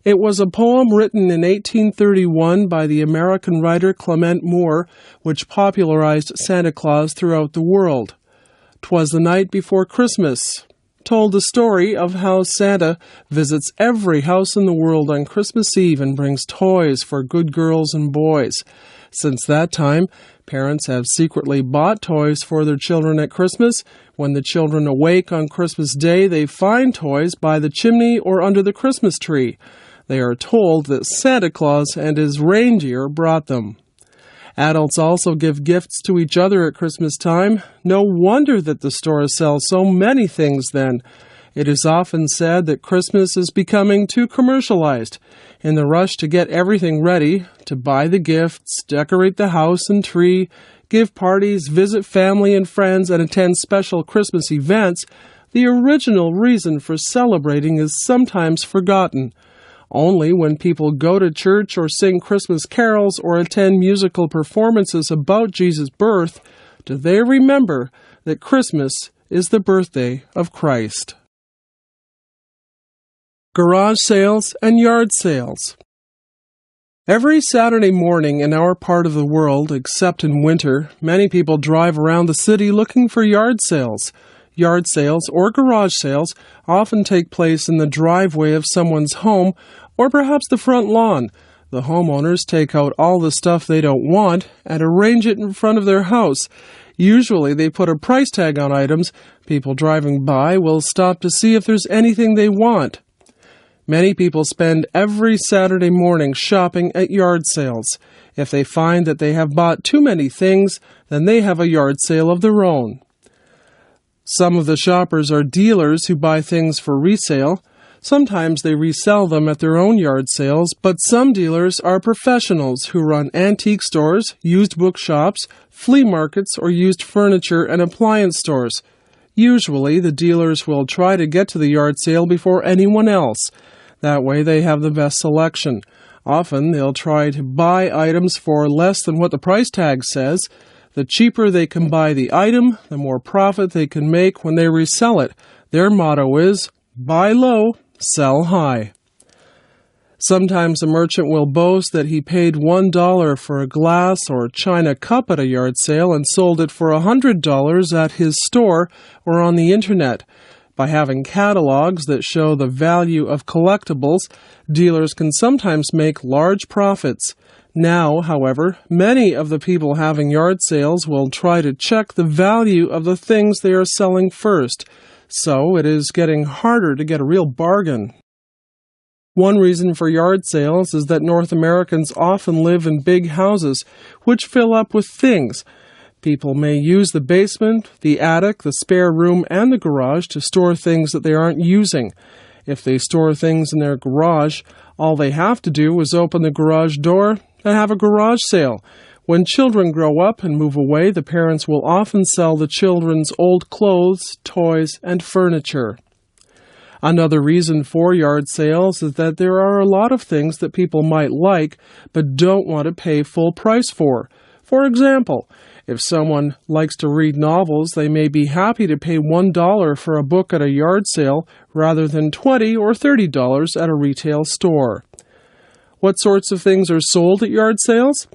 It was a poem written in 1831 by the American writer Clement Moore, which popularized Santa Claus throughout the world. "'Twas the night before Christmas" told the story of how Santa visits every house in the world on Christmas Eve and brings toys for good girls and boys. Since that time, parents have secretly bought toys for their children at Christmas. When the children awake on Christmas Day, they find toys by the chimney or under the Christmas tree. They are told that Santa Claus and his reindeer brought them. Adults also give gifts to each other at Christmas time. No wonder that the stores sell so many things then. It is often said that Christmas is becoming too commercialized. In the rush to get everything ready, to buy the gifts, decorate the house and tree, give parties, visit family and friends, and attend special Christmas events, the original reason for celebrating is sometimes forgotten. Only when people go to church or sing Christmas carols or attend musical performances about Jesus' birth do they remember that Christmas is the birthday of Christ. Garage sales and yard sales. Every Saturday morning in our part of the world, except in winter, many people drive around the city looking for yard sales. Yard sales or garage sales often take place in the driveway of someone's home or perhaps the front lawn. The homeowners take out all the stuff they don't want and arrange it in front of their house. Usually they put a price tag on items. People driving by will stop to see if there's anything they want. Many people spend every Saturday morning shopping at yard sales. If they find that they have bought too many things, then they have a yard sale of their own. Some of the shoppers are dealers who buy things for resale. Sometimes they resell them at their own yard sales, but some dealers are professionals who run antique stores, used bookshops, flea markets, or used furniture and appliance stores. Usually, the dealers will try to get to the yard sale before anyone else. That way, they have the best selection. Often, they'll try to buy items for less than what the price tag says. The cheaper they can buy the item, the more profit they can make when they resell it. Their motto is, buy low, sell high. Sometimes a merchant will boast that he paid $1 for a glass or china cup at a yard sale and sold it for $100 at his store or on the internet. By having catalogs that show the value of collectibles, dealers can sometimes make large profits. Now, however, many of the people having yard sales will try to check the value of the things they are selling first, so it is getting harder to get a real bargain. One reason for yard sales is that North Americans often live in big houses, which fill up with things. People may use the basement, the attic, the spare room, and the garage to store things that they aren't using. If they store things in their garage, all they have to do is open the garage door and have a garage sale. When children grow up and move away, the parents will often sell the children's old clothes, toys, and furniture. Another reason for yard sales is that there are a lot of things that people might like but don't want to pay full price for. For example, if someone likes to read novels, they may be happy to pay $1 for a book at a yard sale rather than $20 or $30 at a retail store. What sorts of things are sold at yard sales?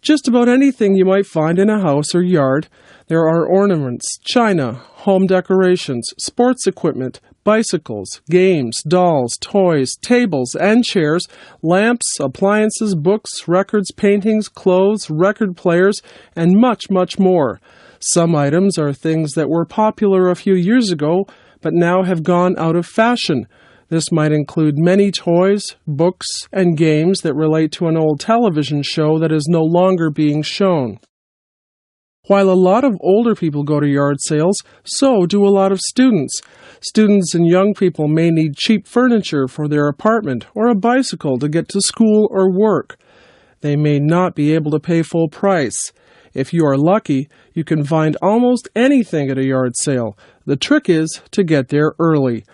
just about anything you might find in a house or yard. There are ornaments, china, home decorations, sports equipment, bicycles, games, dolls, toys, tables and chairs, lamps, appliances, books, records, paintings, clothes, record players, and much, much more. Some items are things that were popular a few years ago, but now have gone out of fashion. This might include many toys, books, and games that relate to an old television show that is no longer being shown. While a lot of older people go to yard sales, so do a lot of students. Students and young people may need cheap furniture for their apartment or a bicycle to get to school or work. They may not be able to pay full price. If you are lucky, you can find almost anything at a yard sale. The trick is to get there early.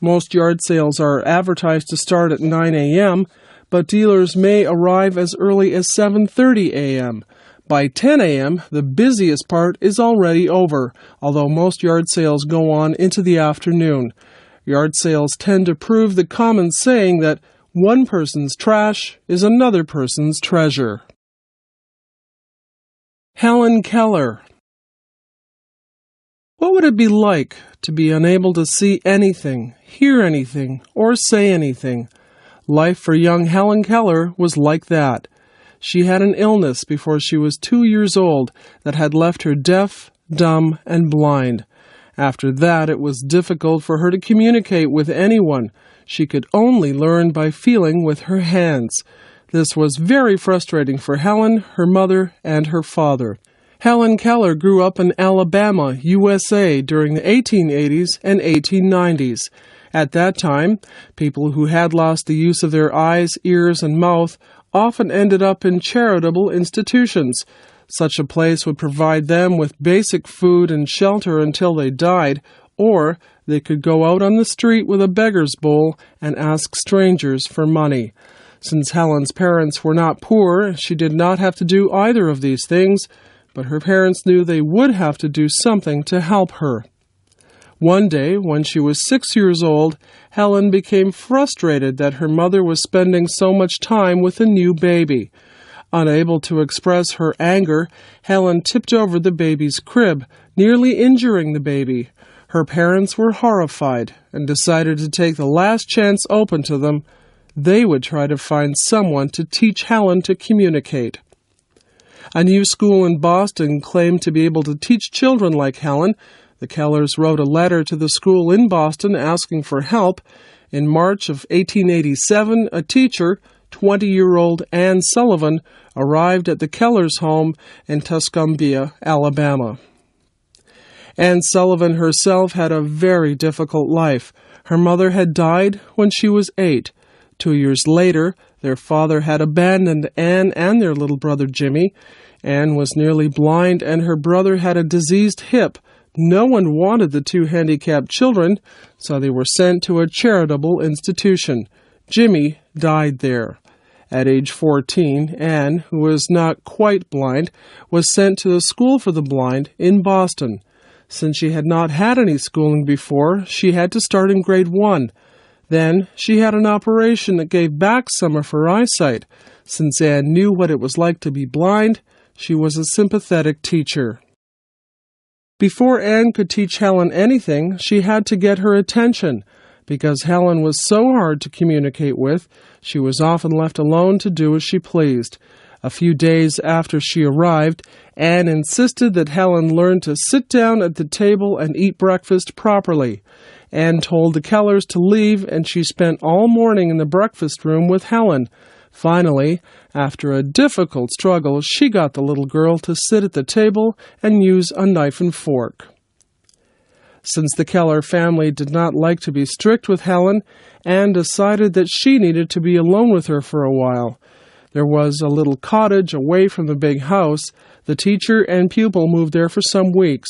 Most yard sales are advertised to start at 9 a.m., but dealers may arrive as early as 7:30 a.m. By 10 a.m., the busiest part is already over, although most yard sales go on into the afternoon. Yard sales tend to prove the common saying that one person's trash is another person's treasure. Helen Keller. What would it be like to be unable to see anything, hear anything, or say anything? Life for young Helen Keller was like that. She had an illness before she was 2 years old that had left her deaf, dumb, and blind. After that, it was difficult for her to communicate with anyone. She could only learn by feeling with her hands. This was very frustrating for Helen, her mother, and her father. Helen Keller grew up in Alabama, USA during the 1880s and 1890s. At that time, people who had lost the use of their eyes, ears, and mouth often ended up in charitable institutions. Such a place would provide them with basic food and shelter until they died, or they could go out on the street with a beggar's bowl and ask strangers for money. Since Helen's parents were not poor, she did not have to do either of these things, but her parents knew they would have to do something to help her. One day, when she was 6 years old, Helen became frustrated that her mother was spending so much time with a new baby. Unable to express her anger, Helen tipped over the baby's crib, nearly injuring the baby. Her parents were horrified and decided to take the last chance open to them. They would try to find someone to teach Helen to communicate. A new school in Boston claimed to be able to teach children like Helen. The Kellers wrote a letter to the school in Boston asking for help. In March of 1887, a teacher, 20-year-old Anne Sullivan, arrived at the Kellers' home in Tuscumbia, Alabama. Anne Sullivan herself had a very difficult life. Her mother had died when she was 8. 2 years later, their father had abandoned Anne and their little brother Jimmy. Anne was nearly blind and her brother had a diseased hip. No one wanted the two handicapped children, so they were sent to a charitable institution. Jimmy died there. At age 14, Anne, who was not quite blind, was sent to the School for the Blind in Boston. Since she had not had any schooling before, she had to start in grade 1. Then she had an operation that gave back some of her eyesight. Since Anne knew what it was like to be blind, she was a sympathetic teacher. Before Anne could teach Helen anything, she had to get her attention. Because Helen was so hard to communicate with, she was often left alone to do as she pleased. A few days after she arrived, Anne insisted that Helen learn to sit down at the table and eat breakfast properly. Anne told the Kellers to leave, and she spent all morning in the breakfast room with Helen. Finally, after a difficult struggle, she got the little girl to sit at the table and use a knife and fork. Since the Keller family did not like to be strict with Helen, Anne decided that she needed to be alone with her for a while. There was a little cottage away from the big house. The teacher and pupil moved there for some weeks.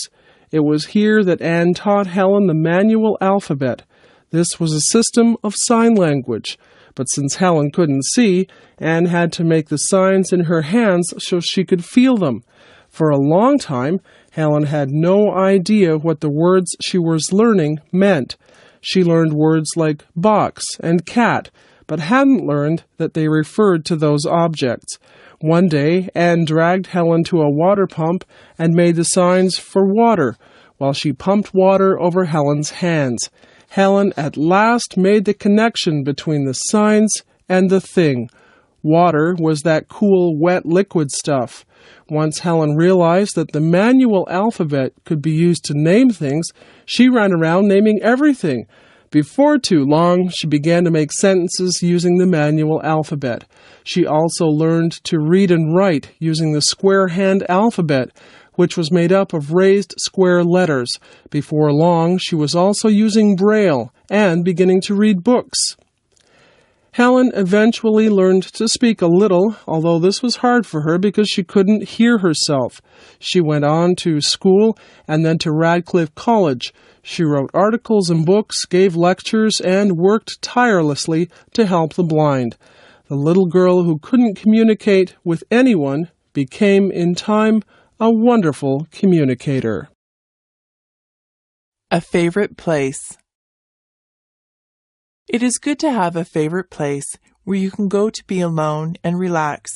It was here that Anne taught Helen the manual alphabet. This was a system of sign language. But since Helen couldn't see, Anne had to make the signs in her hands so she could feel them. For a long time, Helen had no idea what the words she was learning meant. She learned words like box and cat, but hadn't learned that they referred to those objects. One day, Anne dragged Helen to a water pump and made the signs for water while she pumped water over Helen's hands. Helen at last made the connection between the signs and the thing. Water was that cool, wet liquid stuff. Once Helen realized that the manual alphabet could be used to name things, she ran around naming everything. Before too long, she began to make sentences using the manual alphabet. She also learned to read and write using the square hand alphabet, which was made up of raised square letters. Before long, she was also using Braille and beginning to read books. Helen eventually learned to speak a little, although this was hard for her because she couldn't hear herself. She went on to school and then to Radcliffe College. She wrote articles and books, gave lectures, and worked tirelessly to help the blind. The little girl who couldn't communicate with anyone became, in time, a wonderful communicator. A favorite place. It is good to have a favorite place where you can go to be alone and relax.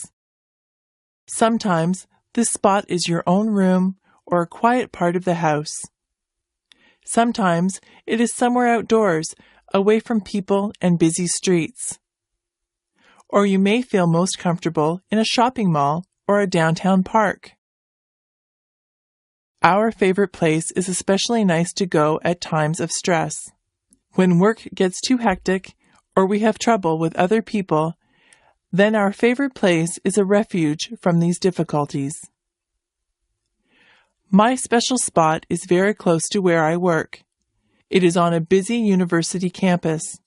Sometimes this spot is your own room or a quiet part of the house. Sometimes it is somewhere outdoors, away from people and busy streets. Or you may feel most comfortable in a shopping mall or a downtown park. Our favorite place is especially nice to go at times of stress. When work gets too hectic or we have trouble with other people, then our favorite place is a refuge from these difficulties. My special spot is very close to where I work. It is on a busy university campus.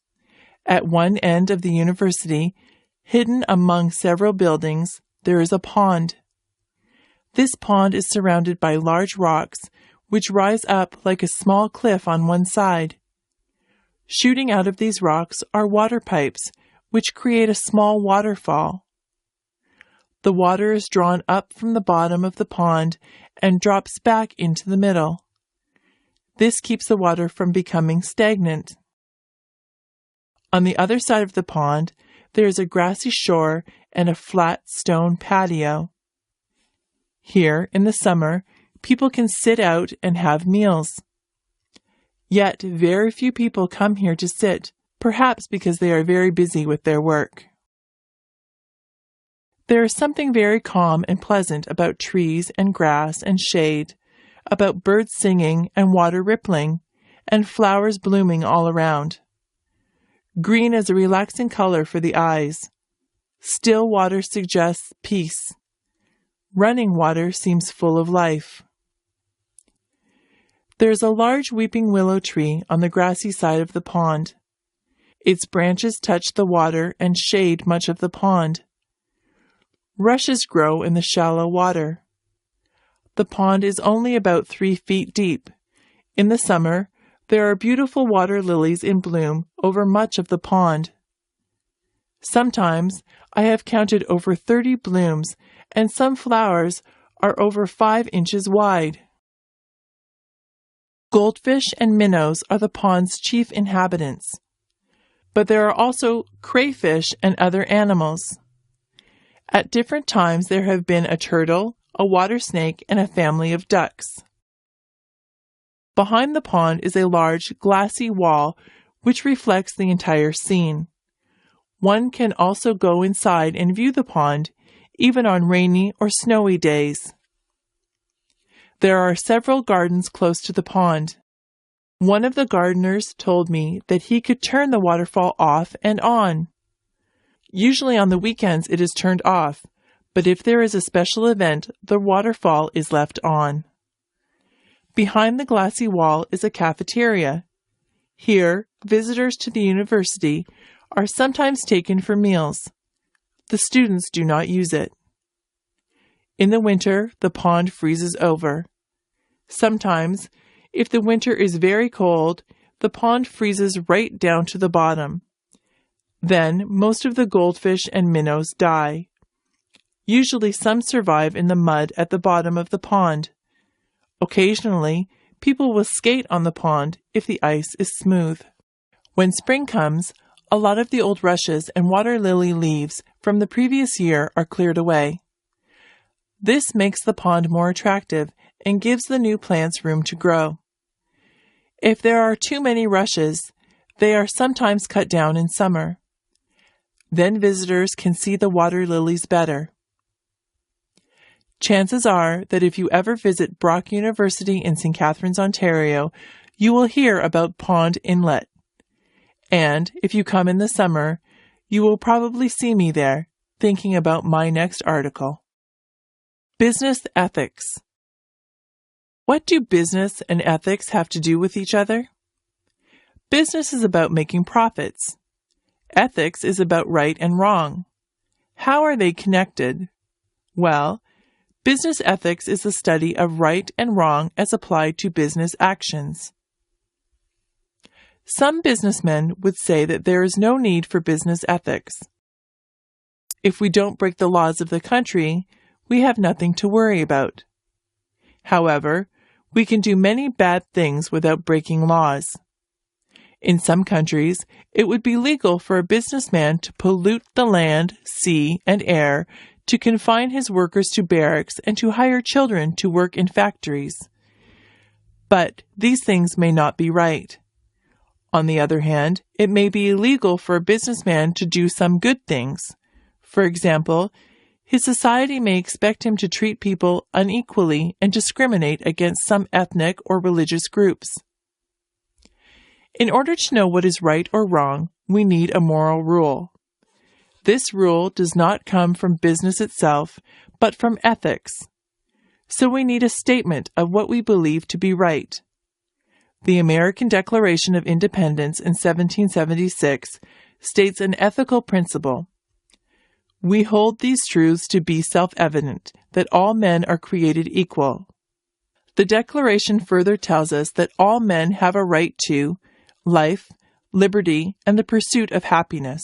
At one end of the university, hidden among several buildings, there is a pond. This pond is surrounded by large rocks, which rise up like a small cliff on one side. Shooting out of these rocks are water pipes, which create a small waterfall. The water is drawn up from the bottom of the pond and drops back into the middle. This keeps the water from becoming stagnant. On the other side of the pond, there is a grassy shore and a flat stone patio. Here, in the summer, people can sit out and have meals. Yet, very few people come here to sit, perhaps because they are very busy with their work. There is something very calm and pleasant about trees and grass and shade, about birds singing and water rippling, and flowers blooming all around. Green is a relaxing color for the eyes. Still water suggests peace. Running water seems full of life. There is a large weeping willow tree on the grassy side of the pond. Its branches touch the water and shade much of the pond. Rushes grow in the shallow water. The pond is only about 3 feet deep. In the summer, there are beautiful water lilies in bloom over much of the pond. Sometimes I have counted over 30 blooms, and some flowers are over 5 inches wide. Goldfish and minnows are the pond's chief inhabitants, but there are also crayfish and other animals. At different times there have been a turtle, a water snake, and a family of ducks. Behind the pond is a large glassy wall which reflects the entire scene. One can also go inside and view the pond, even on rainy or snowy days. There are several gardens close to the pond. One of the gardeners told me that he could turn the waterfall off and on. Usually on the weekends it is turned off, but if there is a special event, the waterfall is left on. Behind the glassy wall is a cafeteria. Here, visitors to the university are sometimes taken for meals. The students do not use it. In the winter, the pond freezes over. Sometimes, if the winter is very cold, the pond freezes right down to the bottom. Then, most of the goldfish and minnows die. Usually some survive in the mud at the bottom of the pond. Occasionally, people will skate on the pond if the ice is smooth. When spring comes, a lot of the old rushes and water lily leaves from the previous year are cleared away. This makes the pond more attractive and gives the new plants room to grow. If there are too many rushes, they are sometimes cut down in summer. Then visitors can see the water lilies better. Chances are that if you ever visit Brock University in St. Catharines, Ontario, you will hear about Pond Inlet. And if you come in the summer, you will probably see me there, thinking about my next article. Business ethics. What do business and ethics have to do with each other? Business is about making profits. Ethics is about right and wrong. How are they connected? Well, business ethics is the study of right and wrong as applied to business actions. Some businessmen would say that there is no need for business ethics. If we don't break the laws of the country, we have nothing to worry about. However, we can do many bad things without breaking laws. In some countries, it would be legal for a businessman to pollute the land, sea, and air, to confine his workers to barracks, and to hire children to work in factories. But these things may not be right. On the other hand, it may be illegal for a businessman to do some good things. For example, his society may expect him to treat people unequally and discriminate against some ethnic or religious groups. In order to know what is right or wrong, we need a moral rule. This rule does not come from business itself, but from ethics. So we need a statement of what we believe to be right. The American Declaration of Independence in 1776 states an ethical principle. We hold these truths to be self-evident, that all men are created equal. The Declaration further tells us that all men have a right to life, liberty, and the pursuit of happiness.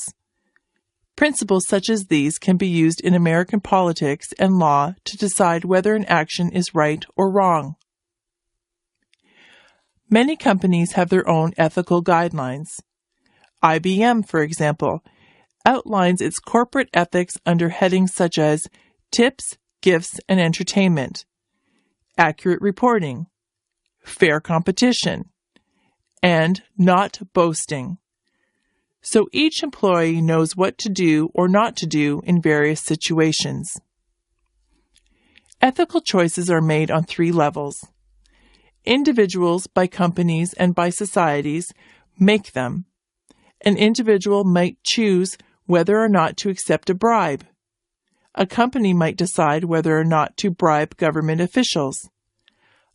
Principles such as these can be used in American politics and law to decide whether an action is right or wrong. Many companies have their own ethical guidelines. IBM, for example, outlines its corporate ethics under headings such as tips, gifts, and entertainment, accurate reporting, fair competition, and not boasting. So each employee knows what to do or not to do in various situations. Ethical choices are made on 3 levels. Individuals, by companies, and by societies make them. An individual might choose whether or not to accept a bribe. A company might decide whether or not to bribe government officials.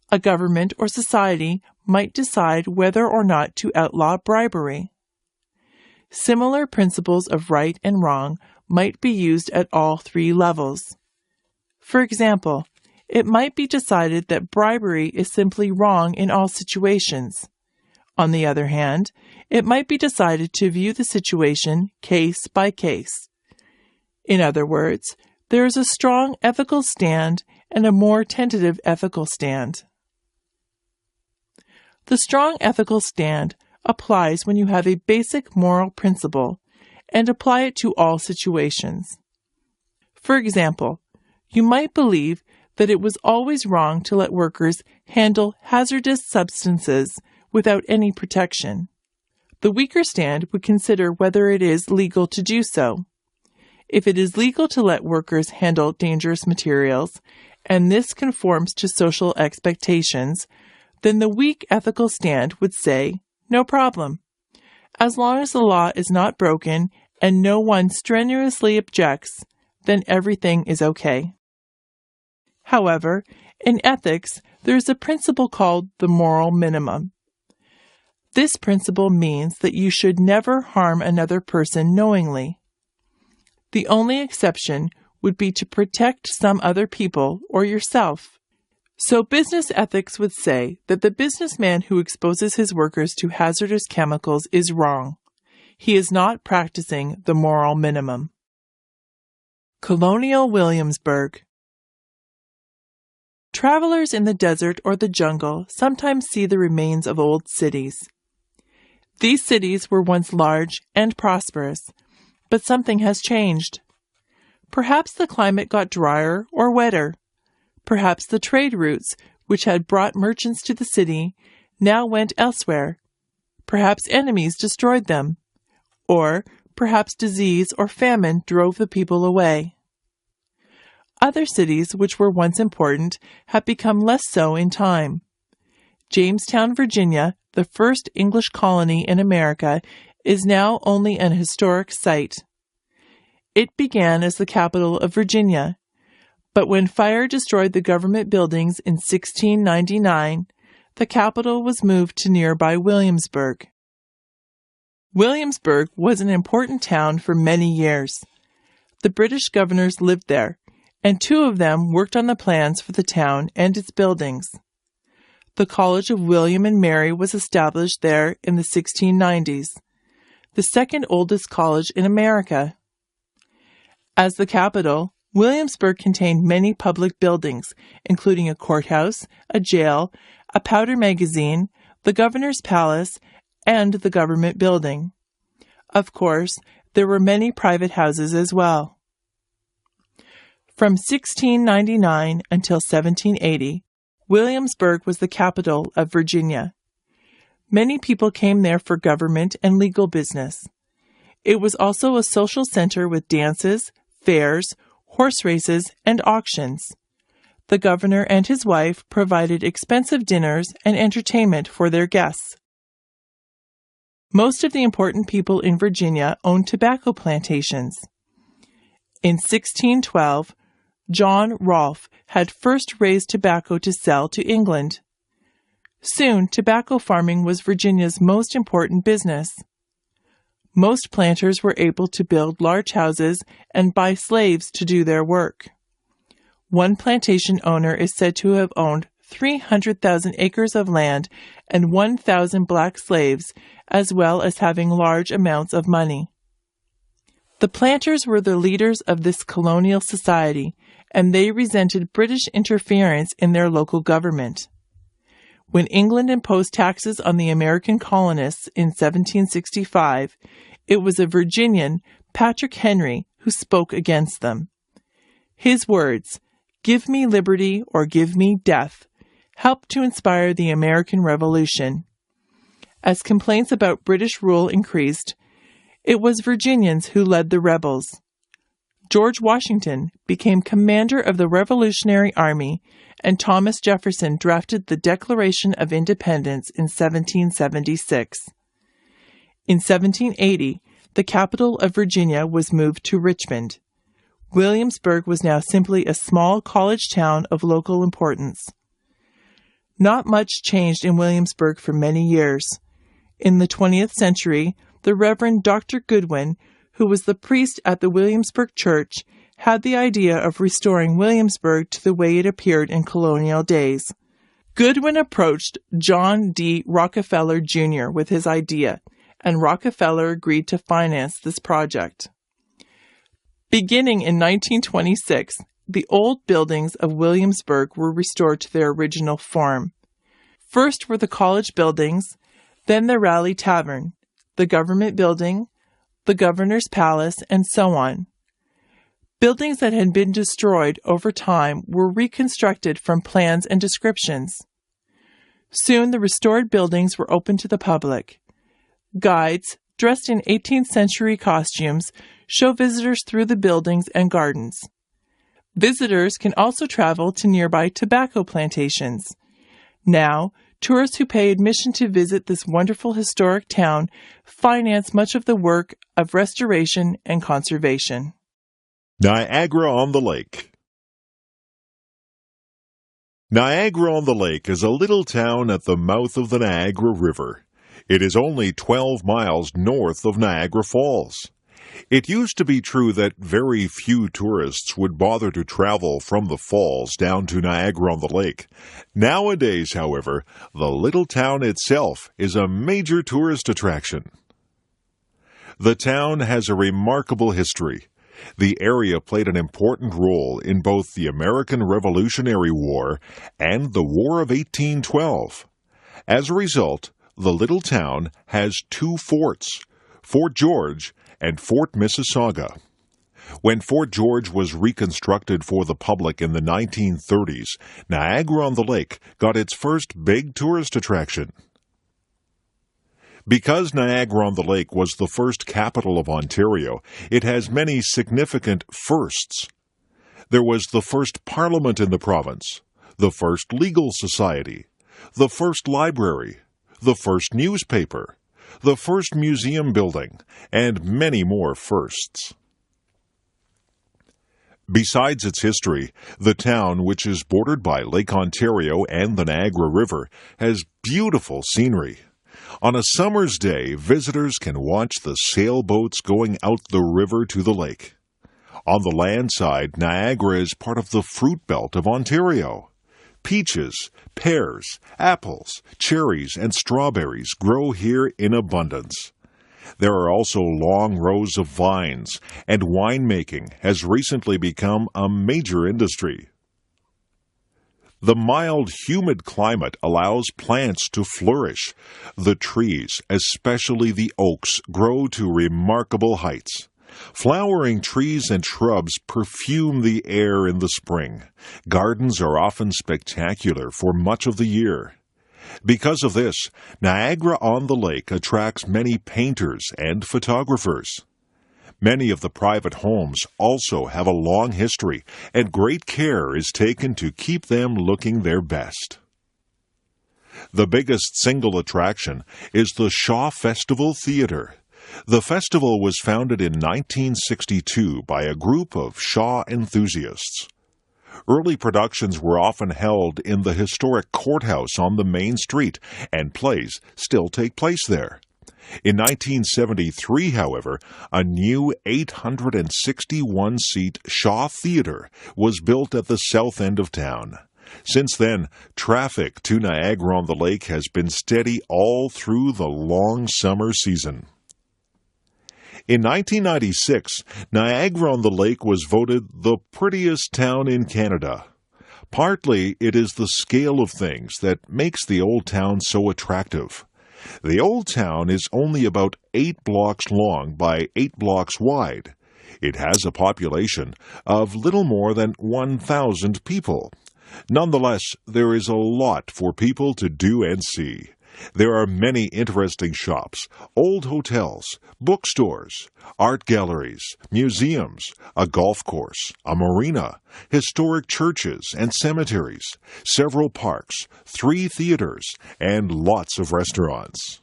A government or society might decide whether or not to outlaw bribery. Similar principles of right and wrong might be used at all 3 levels. For example, it might be decided that bribery is simply wrong in all situations. On the other hand, it might be decided to view the situation case by case. In other words, there is a strong ethical stand and a more tentative ethical stand. The strong ethical stand applies when you have a basic moral principle and apply it to all situations. For example, you might believe that it was always wrong to let workers handle hazardous substances without any protection. The weaker stand would consider whether it is legal to do so. If it is legal to let workers handle dangerous materials, and this conforms to social expectations, then the weak ethical stand would say, no problem. As long as the law is not broken and no one strenuously objects, then everything is okay. However, in ethics, there is a principle called the moral minimum. This principle means that you should never harm another person knowingly. The only exception would be to protect some other people or yourself. So business ethics would say that the businessman who exposes his workers to hazardous chemicals is wrong. He is not practicing the moral minimum. Colonial Williamsburg. Travelers in the desert or the jungle sometimes see the remains of old cities. These cities were once large and prosperous, but something has changed. Perhaps the climate got drier or wetter, Perhaps the trade routes, which had brought merchants to the city, now went elsewhere. Perhaps enemies destroyed them. Or perhaps disease or famine drove the people away. Other cities which were once important have become less so in time. Jamestown, Virginia, the first English colony in America, is now only an historic site. It began as the capital of Virginia, but when fire destroyed the government buildings in 1699, the capital was moved to nearby Williamsburg. Williamsburg was an important town for many years. The British governors lived there, and 2 of them worked on the plans for the town and its buildings. The College of William and Mary was established there in the 1690s, the second oldest college in America. As the capital, Williamsburg contained many public buildings, including a courthouse, a jail, a powder magazine, the governor's palace, and the government building. Of course, there were many private houses as well. From 1699 until 1780, Williamsburg was the capital of Virginia. Many people came there for government and legal business. It was also a social center with dances, fairs, horse races, and auctions. The governor and his wife provided expensive dinners and entertainment for their guests. Most of the important people in Virginia owned tobacco plantations. In 1612, John Rolfe had first raised tobacco to sell to England. Soon, tobacco farming was Virginia's most important business. Most planters were able to build large houses and buy slaves to do their work. One plantation owner is said to have owned 300,000 acres of land and 1,000 black slaves, as well as having large amounts of money. The planters were the leaders of this colonial society, and they resented British interference in their local government. When England imposed taxes on the American colonists in 1765, it was a Virginian, Patrick Henry, who spoke against them. His words, "Give me liberty or give me death," helped to inspire the American Revolution. As complaints about British rule increased, it was Virginians who led the rebels. George Washington became commander of the Revolutionary Army, and Thomas Jefferson drafted the Declaration of Independence in 1776. In 1780, the capital of Virginia was moved to Richmond. Williamsburg was now simply a small college town of local importance. Not much changed in Williamsburg for many years. In the 20th century, the Reverend Dr. Goodwin, who was the priest at the Williamsburg Church, had the idea of restoring Williamsburg to the way it appeared in colonial days. Goodwin approached John D. Rockefeller Jr. with his idea, and Rockefeller agreed to finance this project. Beginning in 1926, the old buildings of Williamsburg were restored to their original form. First were the college buildings, then the Raleigh Tavern, the government building, the governor's palace, and so on. Buildings that had been destroyed over time were reconstructed from plans and descriptions. Soon the restored buildings were open to the public. Guides, dressed in 18th century costumes, show visitors through the buildings and gardens. Visitors can also travel to nearby tobacco plantations. Now, tourists who pay admission to visit this wonderful historic town finance much of the work of restoration and conservation. Niagara-on-the-Lake. Niagara-on-the-Lake is a little town at the mouth of the Niagara River. It is only 12 miles north of Niagara Falls. It used to be true that very few tourists would bother to travel from the falls down to Niagara-on-the-Lake. Nowadays, however, the little town itself is a major tourist attraction. The town has a remarkable history. The area played an important role in both the American Revolutionary War and the War of 1812. As a result, the little town has 2 forts, Fort George and Fort Mississauga. When Fort George was reconstructed for the public in the 1930s, Niagara-on-the-Lake got its first big tourist attraction. Because Niagara-on-the-Lake was the first capital of Ontario, it has many significant firsts. There was the first parliament in the province, the first legal society, the first library, the first newspaper, the first museum building, and many more firsts. Besides its history, the town, which is bordered by Lake Ontario and the Niagara River, has beautiful scenery. On a summer's day, visitors can watch the sailboats going out the river to the lake. On the land side, Niagara is part of the fruit belt of Ontario. Peaches, pears, apples, cherries, and strawberries grow here in abundance. There are also long rows of vines, and winemaking has recently become a major industry. The mild, humid climate allows plants to flourish. The trees, especially the oaks, grow to remarkable heights. Flowering trees and shrubs perfume the air in the spring. Gardens are often spectacular for much of the year. Because of this, Niagara-on-the-Lake attracts many painters and photographers. Many of the private homes also have a long history, and great care is taken to keep them looking their best. The biggest single attraction is the Shaw Festival Theatre. The festival was founded in 1962 by a group of Shaw enthusiasts. Early productions were often held in the historic courthouse on the main street, and plays still take place there. In 1973, however, a new 861-seat Shaw Theatre was built at the south end of town. Since then, traffic to Niagara-on-the-Lake has been steady all through the long summer season. In 1996, Niagara-on-the-Lake was voted the prettiest town in Canada. Partly, it is the scale of things that makes the old town so attractive. The old town is only about 8 blocks long by 8 blocks wide. It has a population of little more than 1,000 people. Nonetheless, there is a lot for people to do and see. There are many interesting shops, old hotels, bookstores, art galleries, museums, a golf course, a marina, historic churches and cemeteries, several parks, 3 theaters, and lots of restaurants.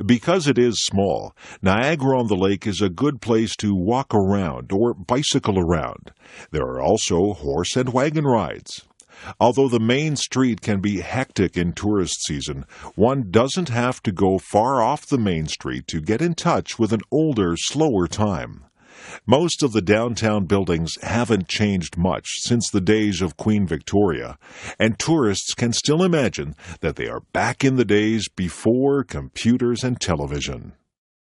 Because it is small, Niagara-on-the-Lake is a good place to walk around or bicycle around. There are also horse and wagon rides. Although the main street can be hectic in tourist season, one doesn't have to go far off the main street to get in touch with an older, slower time. Most of the downtown buildings haven't changed much since the days of Queen Victoria, and tourists can still imagine that they are back in the days before computers and television.